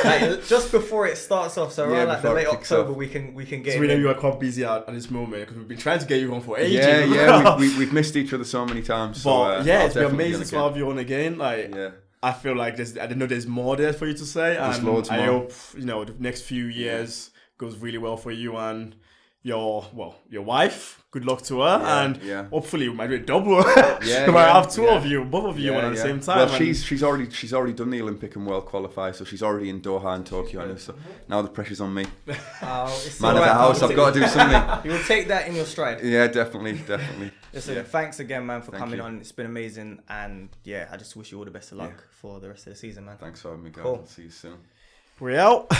like just before it starts off. So around like the late October, we can get. So we know you are quite busy at this moment because we've been trying to get you on for ages. We've missed each other so many times. But it's been amazing to have you on again. I feel like I know there's more there for you to say, and I hope the next few years goes really well for you and your wife. Good luck to her, and hopefully we might do a double. We might have both of you on at the same time. Well, she's already done the Olympic and World qualifier, so she's already in Doha and Tokyo. So now the pressure's on me. Man of the house, I've got to do something. You'll take that in your stride. Yeah, definitely. Listen, thanks again, man, for coming on. It's been amazing, and I just wish you all the best of luck for the rest of the season, man. Thanks for having me, guys. Cool. I'll see you soon. We out.